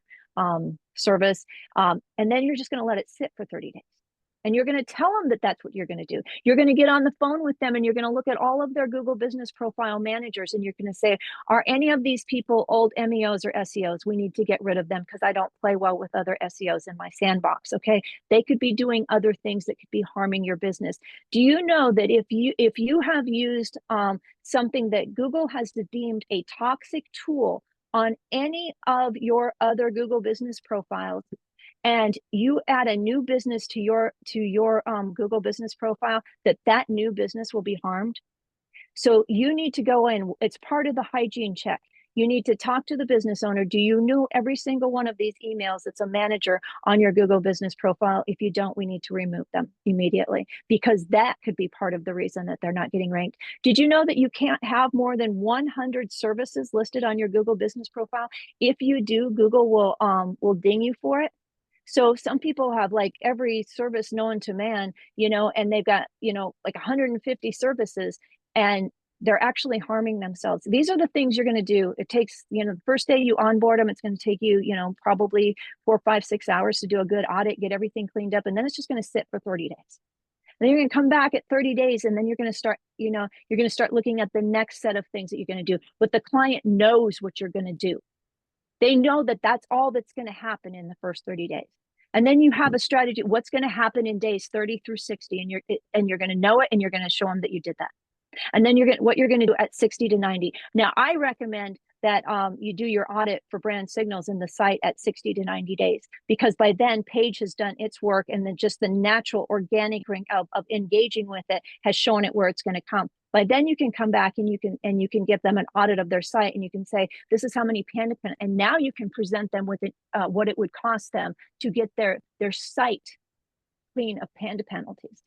A: service. And then you're just going to let it sit for 30 days. And you're going to tell them that that's what you're going to do. You're going to get on the phone with them and you're going to look at all of their Google business profile managers. And you're going to say, are any of these people old MEOs or SEOs? We need to get rid of them because I don't play well with other SEOs in my sandbox. Okay. They could be doing other things that could be harming your business. Do you know that if you have used something that Google has deemed a toxic tool on any of your other Google business profiles, and you add a new business to your Google business profile, that new business will be harmed? So you need to go in. It's part of the hygiene check. You need to talk to the business owner. Do you know every single one of these emails that's a manager on your Google business profile? If you don't, we need to remove them immediately, because that could be part of the reason that they're not getting ranked. Did you know that you can't have more than 100 services listed on your Google business profile? If you do, Google will ding you for it. So some people have like every service known to man, and they've got, like 150 services, and they're actually harming themselves. These are the things you're going to do. It takes, the first day you onboard them, it's going to take you, probably 4, 5, 6 hours to do a good audit, get everything cleaned up. And then it's just going to sit for 30 days. Then you're going to come back at 30 days, and then you're going to start, you're going to start looking at the next set of things that you're going to do. But the client knows what you're going to do. They know that that's all that's going to happen in the first 30 days. And then you have a strategy, what's going to happen in days 30 through 60, and you're going to know it, and you're going to show them that you did that. And then what you're going to do at 60 to 90. Now, I recommend that you do your audit for brand signals in the site at 60 to 90 days, because by then Paige has done its work, and then just the natural organic ring of engaging with it has shown it where it's going to come. By then you can come back and you can give them an audit of their site, and you can say, this is how many Panda, and now you can present them with what it would cost them to get their site clean of Panda penalties.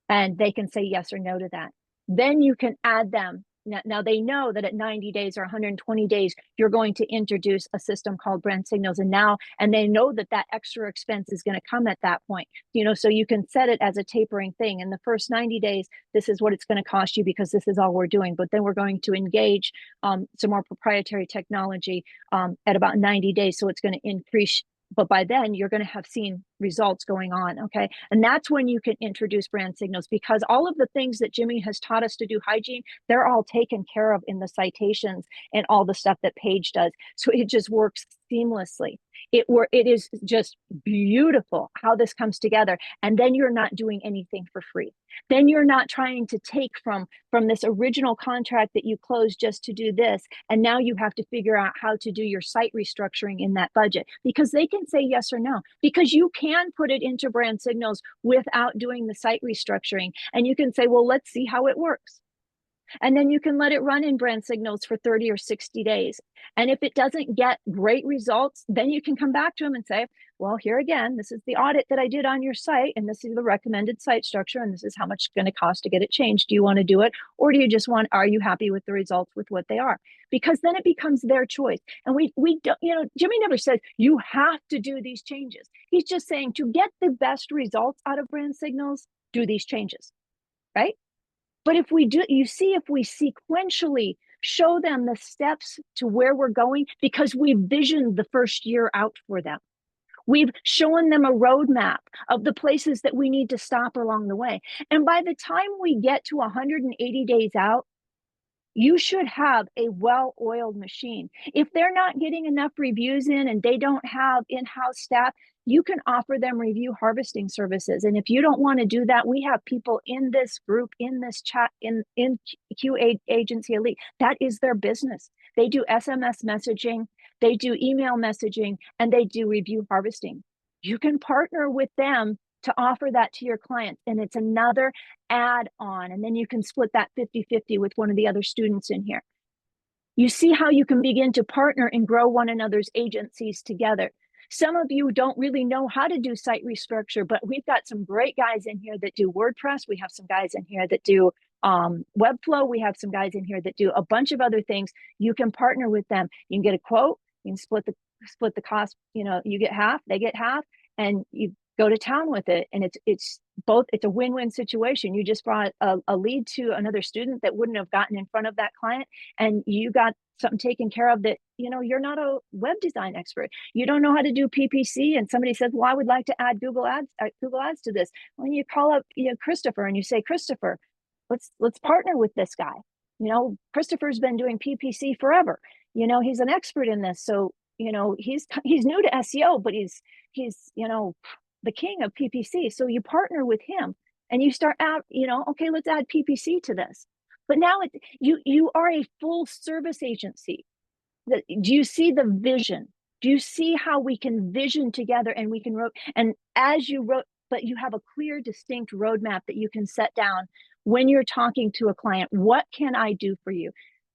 A: And they can say yes or no to that. Then you can add them. Now they know that at 90 days or 120 days, you're going to introduce a system called brand signals. And they know that extra expense is going to come at that point, so you can set it as a tapering thing. In the first 90 days, this is what it's going to cost you, because this is all we're doing. But then we're going to engage some more proprietary technology at about 90 days. So it's going to increase. But by then you're going to have seen results going on. Okay. And that's when you can introduce brand signals, because all of the things that Jimmy has taught us to do hygiene, they're all taken care of in the citations and all the stuff that Paige does. So it just works seamlessly. It is just beautiful how this comes together. And then you're not doing anything for free. Then you're not trying to take from this original contract that you closed just to do this. And now you have to figure out how to do your site restructuring in that budget, because they can say yes or no, because you can put it into brand signals without doing the site restructuring. And you can say, well, let's see how it works. And then you can let it run in brand signals for 30 or 60 days. And if it doesn't get great results, then you can come back to them and say, well, here again, this is the audit that I did on your site, and this is the recommended site structure, and this is how much it's going to cost to get it changed. Do you want to do it? Or do you just are you happy with the results with what they are? Because then it becomes their choice. And we don't, Jimmy never says you have to do these changes. He's just saying, to get the best results out of brand signals, do these changes, right? But if we sequentially show them the steps to where we're going, because we've visioned the first year out for them. We've shown them a roadmap of the places that we need to stop along the way. And by the time we get to 180 days out, you should have a well-oiled machine. If they're not getting enough reviews in and they don't have in-house staff, you can offer them review harvesting services. And if you don't want to do that, we have people in this group, in this chat, in QA Agency Elite. That is their business. They do SMS messaging, they do email messaging, and they do review harvesting. You can partner with them to offer that to your clients, and it's another add-on. And then you can split that 50-50 with one of the other students in here. You see how you can begin to partner and grow one another's agencies together. Some of you don't really know how to do site restructure, but we've got some great guys in here that do WordPress. We have some guys in here that do Webflow. We have some guys in here that do a bunch of other things. You can partner with them. You can get a quote. You can split the cost. You get half, they get half, and you go to town with it. And it's a win-win situation. You just brought a lead to another student that wouldn't have gotten in front of that client, and you got something taken care of that, you're not a web design expert. You don't know how to do PPC, and somebody says, well, I would like to add Google Ads to this. When you call up Christopher and you say, Christopher, let's partner with this guy. Christopher's been doing PPC forever. He's an expert in this. So, he's new to SEO, but he's the king of PPC. So you partner with him and you start out, okay, let's add PPC to this. But now you are a full service agency. Do you see the vision? Do you see how we can vision together, and we can but you have a clear, distinct roadmap that you can set down when you're talking to a client. What can I do for you?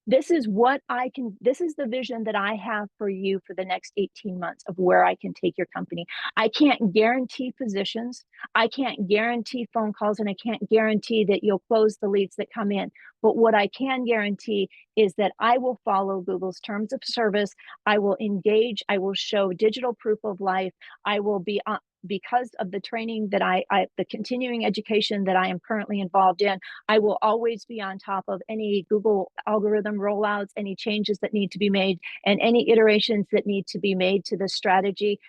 A: this is what I can, this is the vision that I have for you for the next 18 months of where I can take your company. I can't guarantee positions. I can't guarantee phone calls, and I can't guarantee that you'll close the leads that come in. But what I can guarantee is that I will follow Google's terms of service. I will engage. I will show digital proof of life. I will be because of the training that the continuing education that I am currently involved in, I will always be on top of any Google algorithm rollouts, any changes that need to be made, and any iterations that need to be made to the strategy.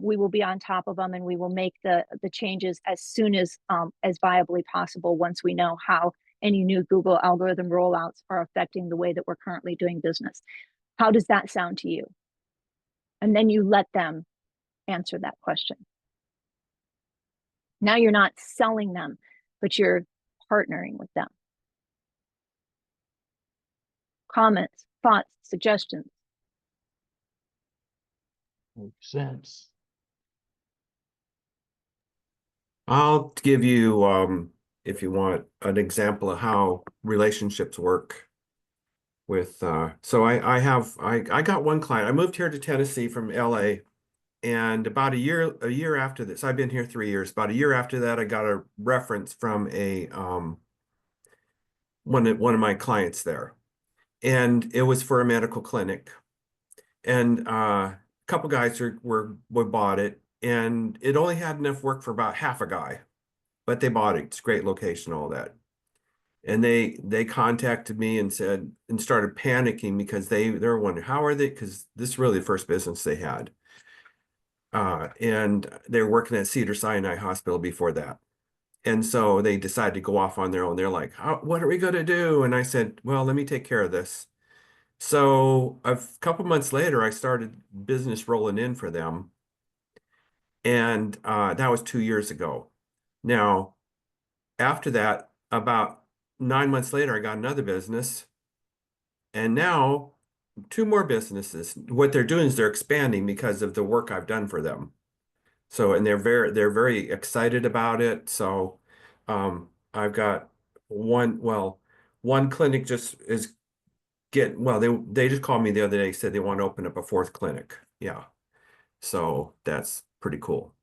A: We will be on top of them, and we will make the changes as soon as viably possible once we know how any new Google algorithm rollouts are affecting the way that we're currently doing business. How does that sound to you? And then you let them answer that question. Now you're not selling them, but you're partnering with them. Comments, thoughts, suggestions?
D: Makes sense.
C: I'll give you, if you want, an example of how relationships work with, so I got one client. I moved here to Tennessee from LA, and about a year after this, I've been here 3 years. About a year after that, I got a reference from a one of my clients there, and it was for a medical clinic, and a couple guys were bought it, and it only had enough work for about half a guy, but they bought it. It's a great location, all that. And they contacted me and said, and started panicking because they were wondering, how are they, because this is really the first business they had. And they were working at Cedars-Sinai Hospital before that. And so they decided to go off on their own. They're like, what are we going to do? And I said, well, let me take care of this. So a couple months later, I started business rolling in for them. And that was 2 years ago. Now, after that, about 9 months later, I got another business. And now 2 more businesses. What they're doing is they're expanding because of the work I've done for them. So, and they're very excited about it. So, I've got one clinic just is they just called me the other day, said they want to open up a 4th clinic. Yeah. So that's pretty cool,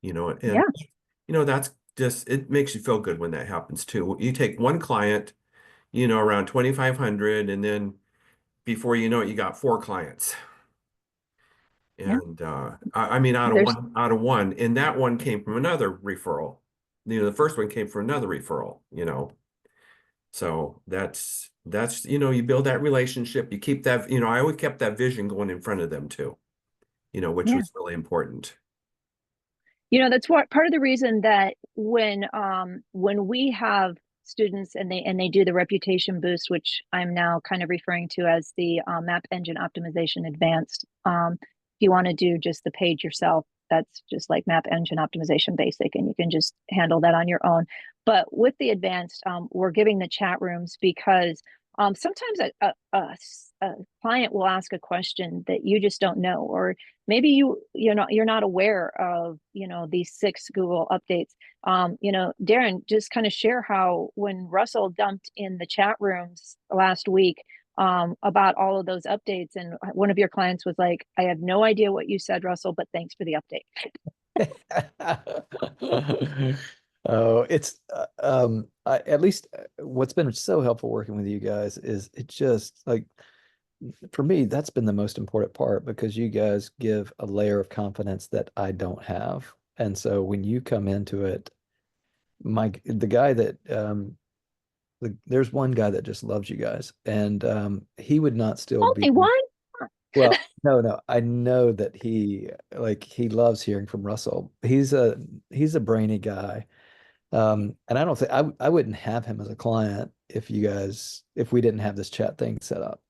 C: and
A: Yeah.
C: that's just, it makes you feel good when that happens too. You take one client, around 2,500, and then before you know it, you got 4 clients.
A: Yeah.
C: And I mean, out of one, and that one came from another referral. The first one came from another referral. So that's you build that relationship. You keep that. I always kept that vision going in front of them too. Which was really important.
A: That's what part of the reason that when we have students and they do the reputation boost, which I'm now kind of referring to as the Map Engine Optimization Advanced. If you want to do just the page yourself, that's just like Map Engine Optimization Basic, and you can just handle that on your own. But with the advanced, we're giving the chat rooms because sometimes a client will ask a question that you just don't know, or maybe you're not aware of these 6 Google updates. Darren, just kind of share how when Russell dumped in the chat rooms last week about all of those updates, and one of your clients was like, I have no idea what you said, Russell, but thanks for the update.
F: Oh, it's at least what's been so helpful working with you guys is it just like, for me, that's been the most important part, because you guys give a layer of confidence that I don't have. And so when you come into it, the guy that there's one guy that just loves you guys, and he would not still be.
A: Only one?
F: Well, no, I know that he loves hearing from Russell. He's a brainy guy. And I don't think I wouldn't have him as a client if we didn't have this chat thing set up.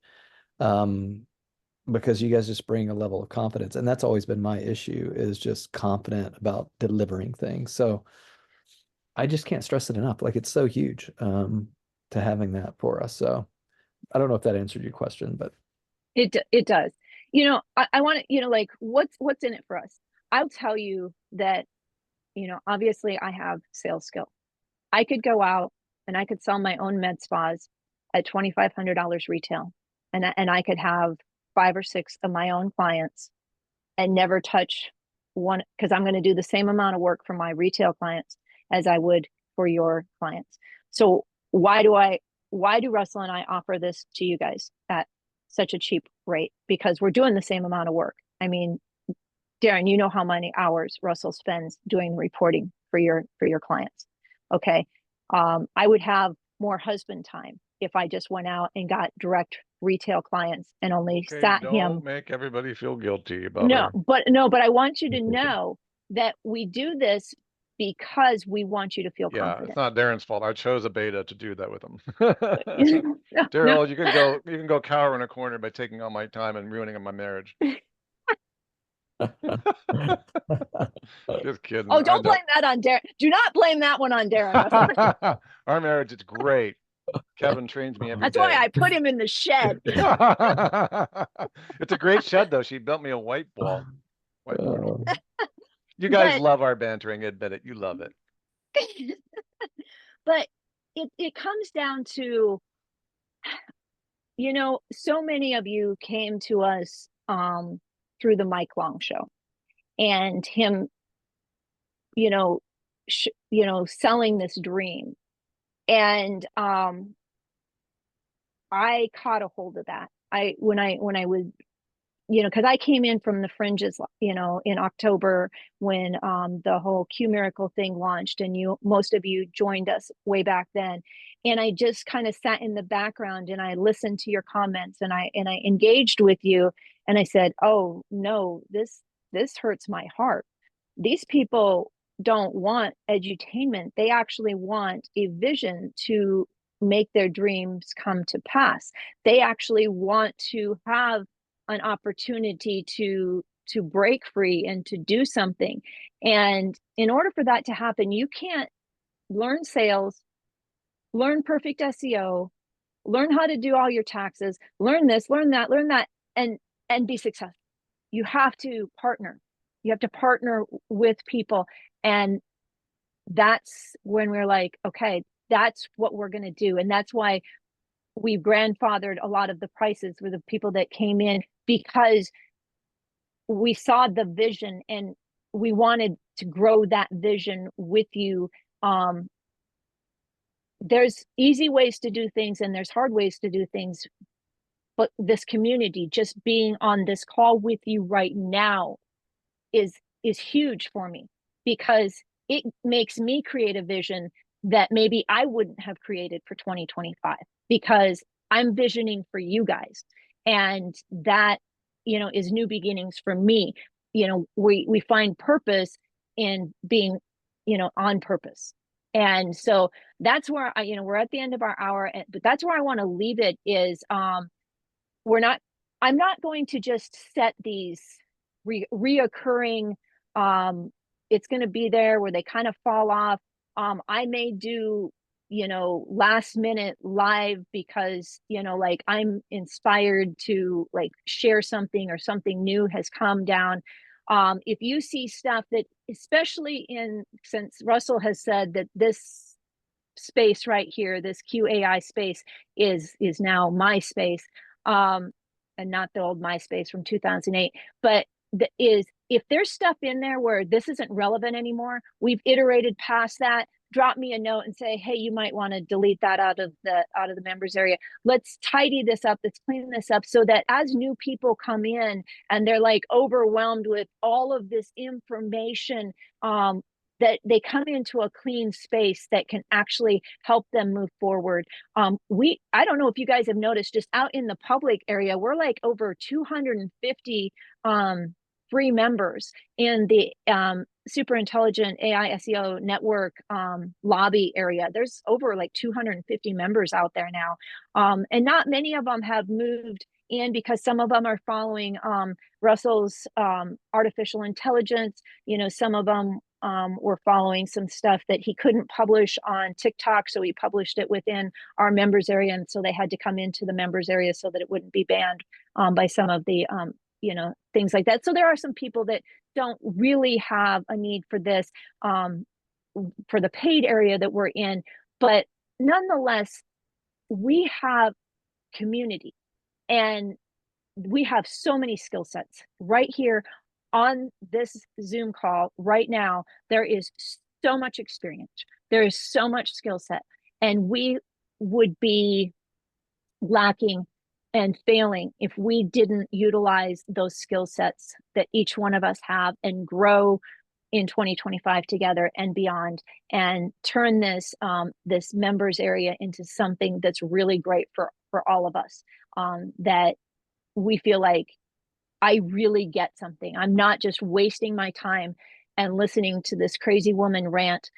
F: Because you guys just bring a level of confidence, and that's always been my issue, is just confident about delivering things. So I just can't stress it enough. Like, it's so huge to having that for us. So I don't know if that answered your question, but
A: it does. I want to, like, what's in it for us? I'll tell you that, obviously I have sales skill. I could go out and I could sell my own med spas at $2,500 retail. and I could have 5 or 6 of my own clients and never touch one, because I'm going to do the same amount of work for my retail clients as I would for your clients. So why do Russell and I offer this to you guys at such a cheap rate? Because we're doing the same amount of work. I mean, Darren, you know how many hours Russell spends doing reporting for your clients. Okay. I would have more husband time if I just went out and got direct retail clients and only
B: Okay,
A: sat
B: don't
A: him.
B: make everybody feel guilty about
A: No,
B: her.
A: but I want you to know that we do this because we want you to feel
B: Yeah, it's
A: confident.
B: not Darren's fault. I chose a beta to do that with him.
A: No,
B: Daryl, you can go cower in a corner by taking all my time and ruining my marriage. Just kidding.
A: Oh, don't blame that on Darren. Do not blame that one on Darren, Russell.
B: Our marriage is great. Kevin trains me every
A: That's
B: day.
A: why I put him in the shed.
B: It's a great shed, though. She built me a whiteboard. You guys
A: But
B: love our bantering. Admit it. You love it.
A: but it comes down to, you know, so many of you came to us through the Mike Long show, and him, you know, selling this dream, and I caught a hold of that. When I was, you know, because I came in from the fringes, you know, in October when the whole Q Miracle thing launched, and most of you joined us way back then. And I just kind of sat in the background and I listened to your comments, and I engaged with you, and I said, oh no, this hurts my heart. These people don't want edutainment. They actually want a vision to make their dreams come to pass. They actually want to have an opportunity to break free and to do something. And in order for that to happen, you can't learn sales, learn perfect SEO, learn how to do all your taxes, learn this, learn that, and be successful. You have to partner. You have to partner with people. And that's when we're like, okay, that's what we're going to do. And that's why we grandfathered a lot of the prices for the people that came in, because we saw the vision and we wanted to grow that vision with you. There's easy ways to do things and there's hard ways to do things, but this community, just being on this call with you right now is huge for me, because it makes me create a vision that maybe I wouldn't have created for 2025, because I'm visioning for you guys. And that, you know, is new beginnings for me. You know, we find purpose in being, you know, on purpose. And so that's where I, you know, we're at the end of our hour, but that's where I want to leave it is, I'm not going to just set these reoccurring, it's going to be there where they kind of fall off. I may do, you know, last minute live because, you know, like I'm inspired to like share something or something new has come down. If you see stuff that, especially since Russell has said that this space right here, this QAI space is now my space, and not the old MySpace from 2008, but if there's stuff in there where this isn't relevant anymore, we've iterated past that, drop me a note and say, hey, you might want to delete that out of the members area. Let's tidy this up, let's clean this up, so that as new people come in and they're like overwhelmed with all of this information, that they come into a clean space that can actually help them move forward. I don't know if you guys have noticed, just out in the public area, we're like over 250 free members in the super intelligent AI SEO network lobby area. There's over like 250 members out there now. And not many of them have moved in, because some of them are following Russell's artificial intelligence. You know, some of them were following some stuff that he couldn't publish on TikTok, so he published it within our members area, and so they had to come into the members area so that it wouldn't be banned by some of the you know, things like that. So there are some people that don't really have a need for this for the paid area that we're in, but nonetheless, we have community. And we have so many skill sets right here on this Zoom call right now. There is so much experience. There is so much skill set, and we would be lacking and failing if we didn't utilize those skill sets that each one of us have and grow in 2025 together and beyond, and turn this this members area into something that's really great for all of us, that we feel like I really get something. I'm not just wasting my time and listening to this crazy woman rant,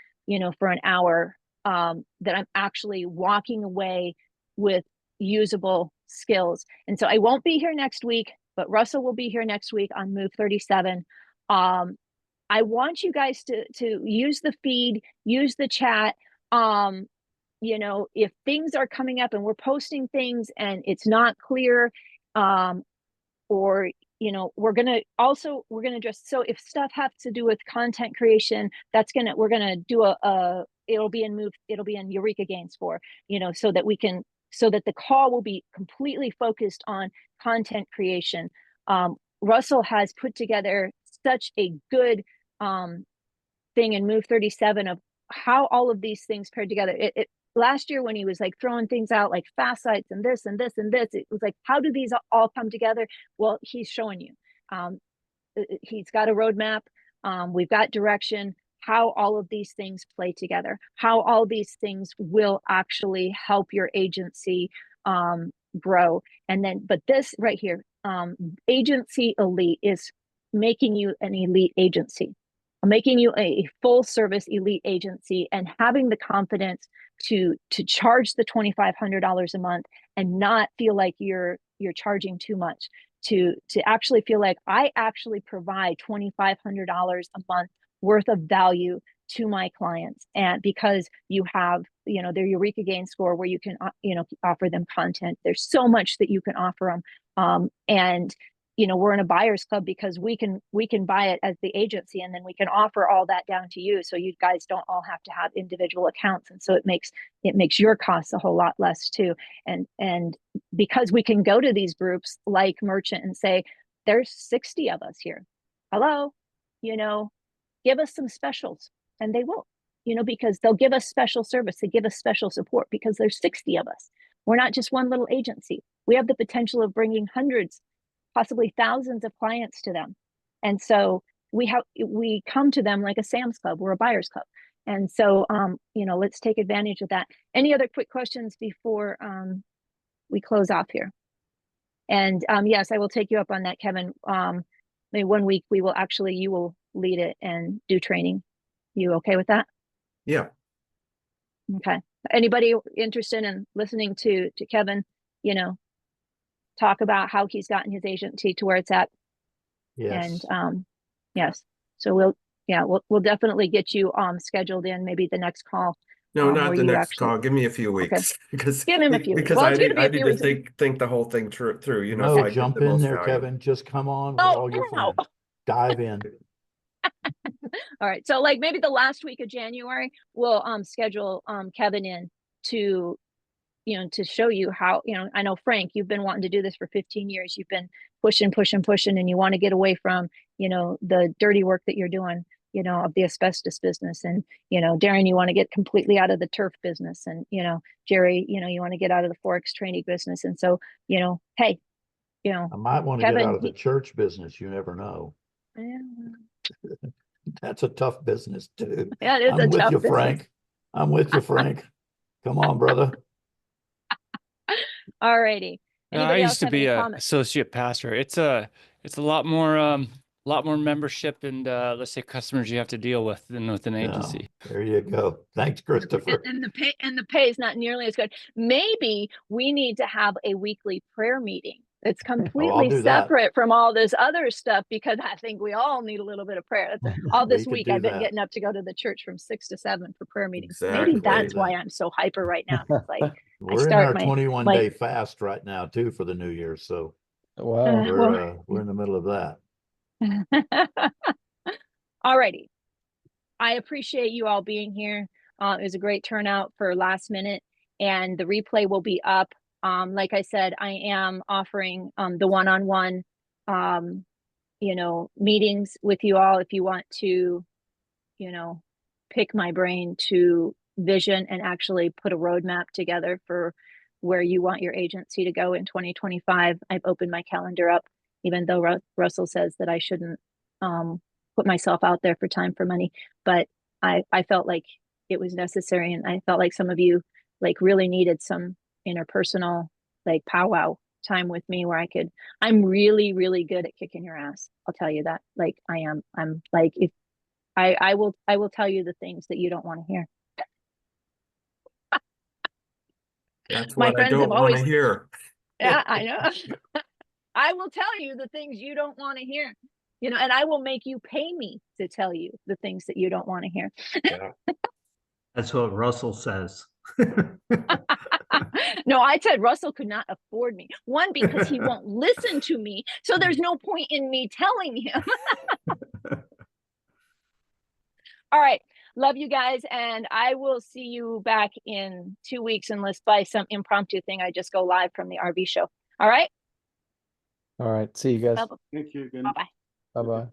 A: for an hour, that I'm actually walking away with usable skills. And so I won't be here next week, but Russell will be here next week on Move 37. I want you guys to use the feed, use the chat. If things are coming up and we're posting things and it's not clear, or we're gonna just, so if stuff has to do with content creation, we're gonna do it'll be in Eureka Gain Score, so that the call will be completely focused on content creation. Russell has put together such a good thing in Move 37 of how all of these things paired together. Last year when he was like throwing things out like fast sites and this and this and this, it was like, how do these all come together? Well, he's showing you. He's got a roadmap. We've got direction, how all of these things play together, how all these things will actually help your agency grow. But this right here, Agency Elite, is making you an elite agency, making you a full service elite agency, and having the confidence to charge the $2,500 a month and not feel like you're charging too much, to actually feel like I actually provide $2,500 a month worth of value to my clients. And because you have, their Eureka Gain Score where you can, offer them content. There's so much that you can offer them. And we're in a buyer's club because we can buy it as the agency, and then we can offer all that down to you, so you guys don't all have to have individual accounts. And so it makes your costs a whole lot less too. And because we can go to these groups like Merchant and say, there's 60 of us here, hello, give us some specials. And they will, because they'll give us special service, they give us special support, because there's 60 of us. We're not just one little agency. We have the potential of bringing hundreds, possibly thousands of clients to them. And so we come to them like a Sam's Club. We're a buyer's club. And so, let's take advantage of that. Any other quick questions before we close off here? And yes, I will take you up on that, Kevin. Maybe 1 week you will lead it and do training. You okay with that?
C: Yeah.
A: Okay. Anybody interested in listening to Kevin, talk about how he's gotten his agency to where it's at?
D: Yes.
A: And yes, so we'll definitely get you scheduled in, maybe the next call.
C: No, not the next call. Give me a few weeks.
A: Okay.
C: because
A: Give him a few weeks.
C: because
A: Well,
C: I
A: it's gonna
C: need,
A: be a
C: I
A: few
C: need
A: weeks.
C: to think the whole thing through, so
D: No,
C: I get
D: jump
C: the
D: in
C: most
D: there,
C: value.
D: Kevin. Just come on with
A: Oh,
D: all your
A: no.
D: friends. Dive in.
A: All right, so like maybe the last week of January, we'll schedule Kevin in to to show you how, I know, Frank, you've been wanting to do this for 15 years. You've been pushing, and you want to get away from, the dirty work that you're doing, of the asbestos business. And, Darren, you want to get completely out of the turf business. And, Jerry, you want to get out of the Forex trading business. And so, hey,
D: I might want to
A: Kevin,
D: get out of the church business. You never know. That's a tough business too.
A: Yeah, it is
D: I'm
A: a
D: with
A: tough
D: you,
A: business.
D: Frank. I'm with you, Frank. Come on, brother.
A: All righty.
E: I used to be an associate pastor. It's a lot more membership and let's say customers you have to deal with than with an agency.
D: There you go. Thanks, Christopher.
A: And the pay is not nearly as good. Maybe we need to have a weekly prayer meeting that's completely separate from all this other stuff, because I think we all need a little bit of prayer. All this week I've been getting up to go to the church from 6 to 7 for prayer meetings.
C: Exactly.
A: Maybe that's why I'm so hyper right now. Like
D: we're in our 21-day fast right now too for the new year. So
F: wow,
D: we're in the middle of that.
A: All righty. I appreciate you all being here. It was a great turnout for last minute, and the replay will be up Like I said, I am offering the one-on-one, you know, meetings with you all if you want to, you know, pick my brain to vision and actually put a roadmap together for where you want your agency to go in 2025. I've opened my calendar up, even though Russell says that I shouldn't put myself out there for time for money. But I felt like it was necessary, and I felt like some of you like really needed some interpersonal like powwow time with me where I'm really, really good at kicking your ass. I'll tell you that. Like I'm like, if I will tell you the things that you don't want to hear.
C: That's
A: My
C: what I
A: friends have
C: don't want to
A: always,
C: hear.
A: yeah, I know. I will tell you the things you don't want to hear, you know, and I will make you pay me to tell you the things that you don't want to hear.
C: Yeah.
G: That's what Russell says.
A: No, I said Russell could not afford me. One, because he won't listen to me. So there's no point in me telling him. All right. Love you guys. And I will see you back in 2 weeks unless by some impromptu thing I just go live from the RV show. All right.
F: All right. See you guys.
A: Thank you again. Bye-bye.
F: Bye-bye.